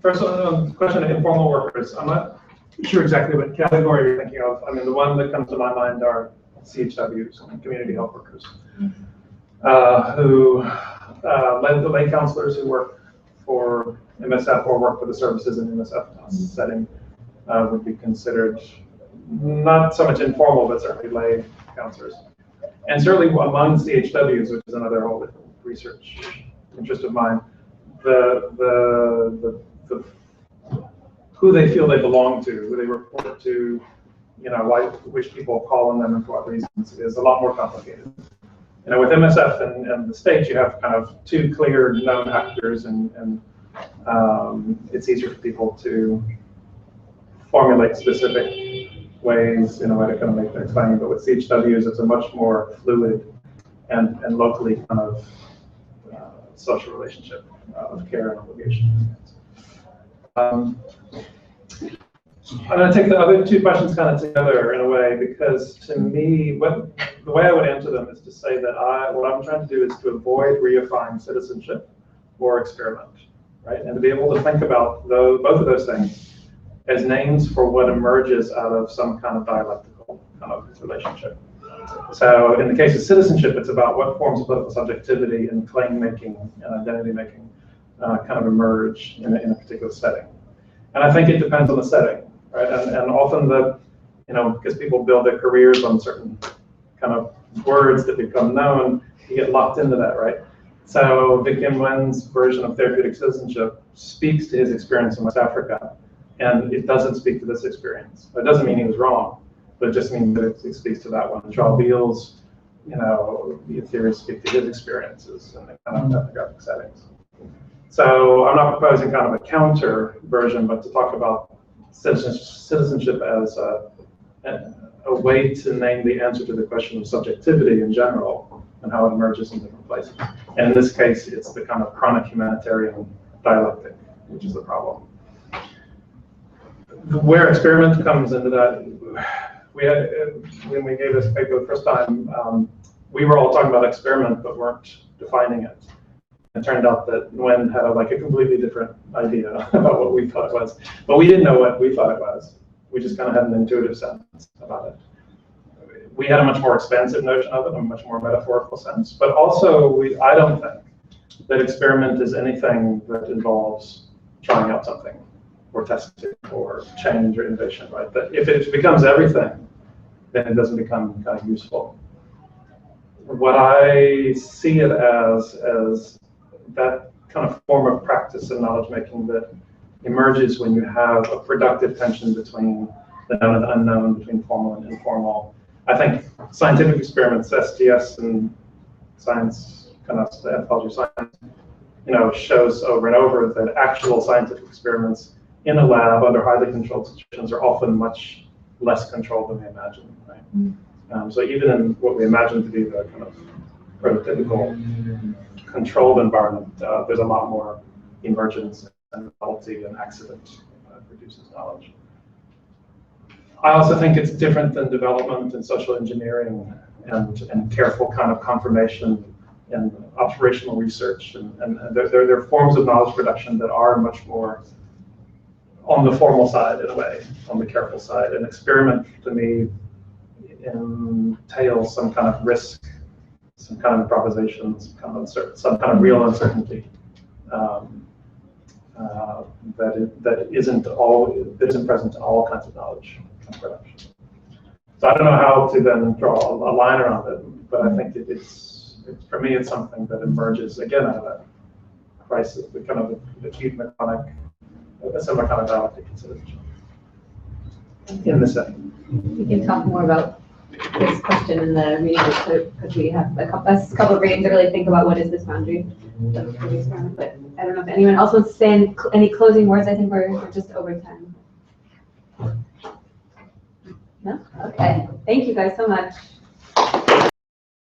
First on the question of informal workers, I'm not sure exactly what category you're thinking of. I mean, the one that comes to my mind are CHWs, community health workers, who the lay counselors who work for MSF or work for the services in MSF setting would be considered not so much informal, but certainly lay counselors. And certainly among CHWs, which is another whole research interest of mine, the who they feel they belong to, who they report to, which people call on them and for what reasons, is a lot more complicated. With MSF and the state, you have kind of two clear known actors, and it's easier for people to formulate specific ways in a way to kind of make their claim. But with CHWs, it's a much more fluid and locally kind of social relationship of care and obligation. I'm going to take the other two questions kind of together in a way, because to me, the way I would answer them is to say that what I'm trying to do is to avoid reifying citizenship or experiment, right? And to be able to think about both of those things as names for what emerges out of some kind of dialectical kind of relationship. So in the case of citizenship, it's about what forms of political subjectivity and claim making and identity making kind of emerge in a particular setting. And I think it depends on the setting, right? And often because people build their careers on certain kind of words that become known, you get locked into that, right? So Vic Kim Nguyen's version of therapeutic citizenship speaks to his experience in West Africa, and it doesn't speak to this experience. It doesn't mean he was wrong, but it just means that it speaks to that one. Charles Beale's, theories speak to his experiences in the kind of ethnographic settings. So I'm not proposing kind of a counter version, but to talk about citizenship as a way to name the answer to the question of subjectivity in general and how it emerges in different places. And in this case, it's the kind of chronic humanitarian dialectic, which is the problem. Where experiment comes into that, when we gave this paper the first time, we were all talking about experiment, but weren't defining it. It turned out that Nguyen had a completely different idea about what we thought it was. But we didn't know what we thought it was. We just kind of had an intuitive sense about it. We had a much more expansive notion of it, a much more metaphorical sense. But also, I don't think that experiment is anything that involves trying out something or testing or change or innovation, right? That if it becomes everything, then it doesn't become kind of useful. What I see it as that kind of form of practice and knowledge making that emerges when you have a productive tension between the known and the unknown, between formal and informal. I think scientific experiments, STS and science, kind of the anthropology of science, shows over and over that actual scientific experiments in a lab under highly controlled situations are often much less controlled than we imagine, right? So even in what we imagine to be the kind of prototypical controlled environment, there's a lot more emergence and novelty and accident produces knowledge. I also think it's different than development and social engineering and careful kind of confirmation and observational research. And there are forms of knowledge production that are much more on the formal side in a way, on the careful side. An experiment to me entails some kind of risk, some kind of improvisation, some kind of real uncertainty that isn't present in all kinds of knowledge production. So I don't know how to then draw a line around it, but I think it's for me it's something that emerges again out of that crisis, the kind of acute mechanic, a similar kind of dialectic consideration in the setting. We can talk more about this question in the reading because we have a couple of readings that really think about what is this boundary of the experiment. But I don't know if anyone else wants to say any closing words. I think we're just over time. No? Okay. Thank you guys so much.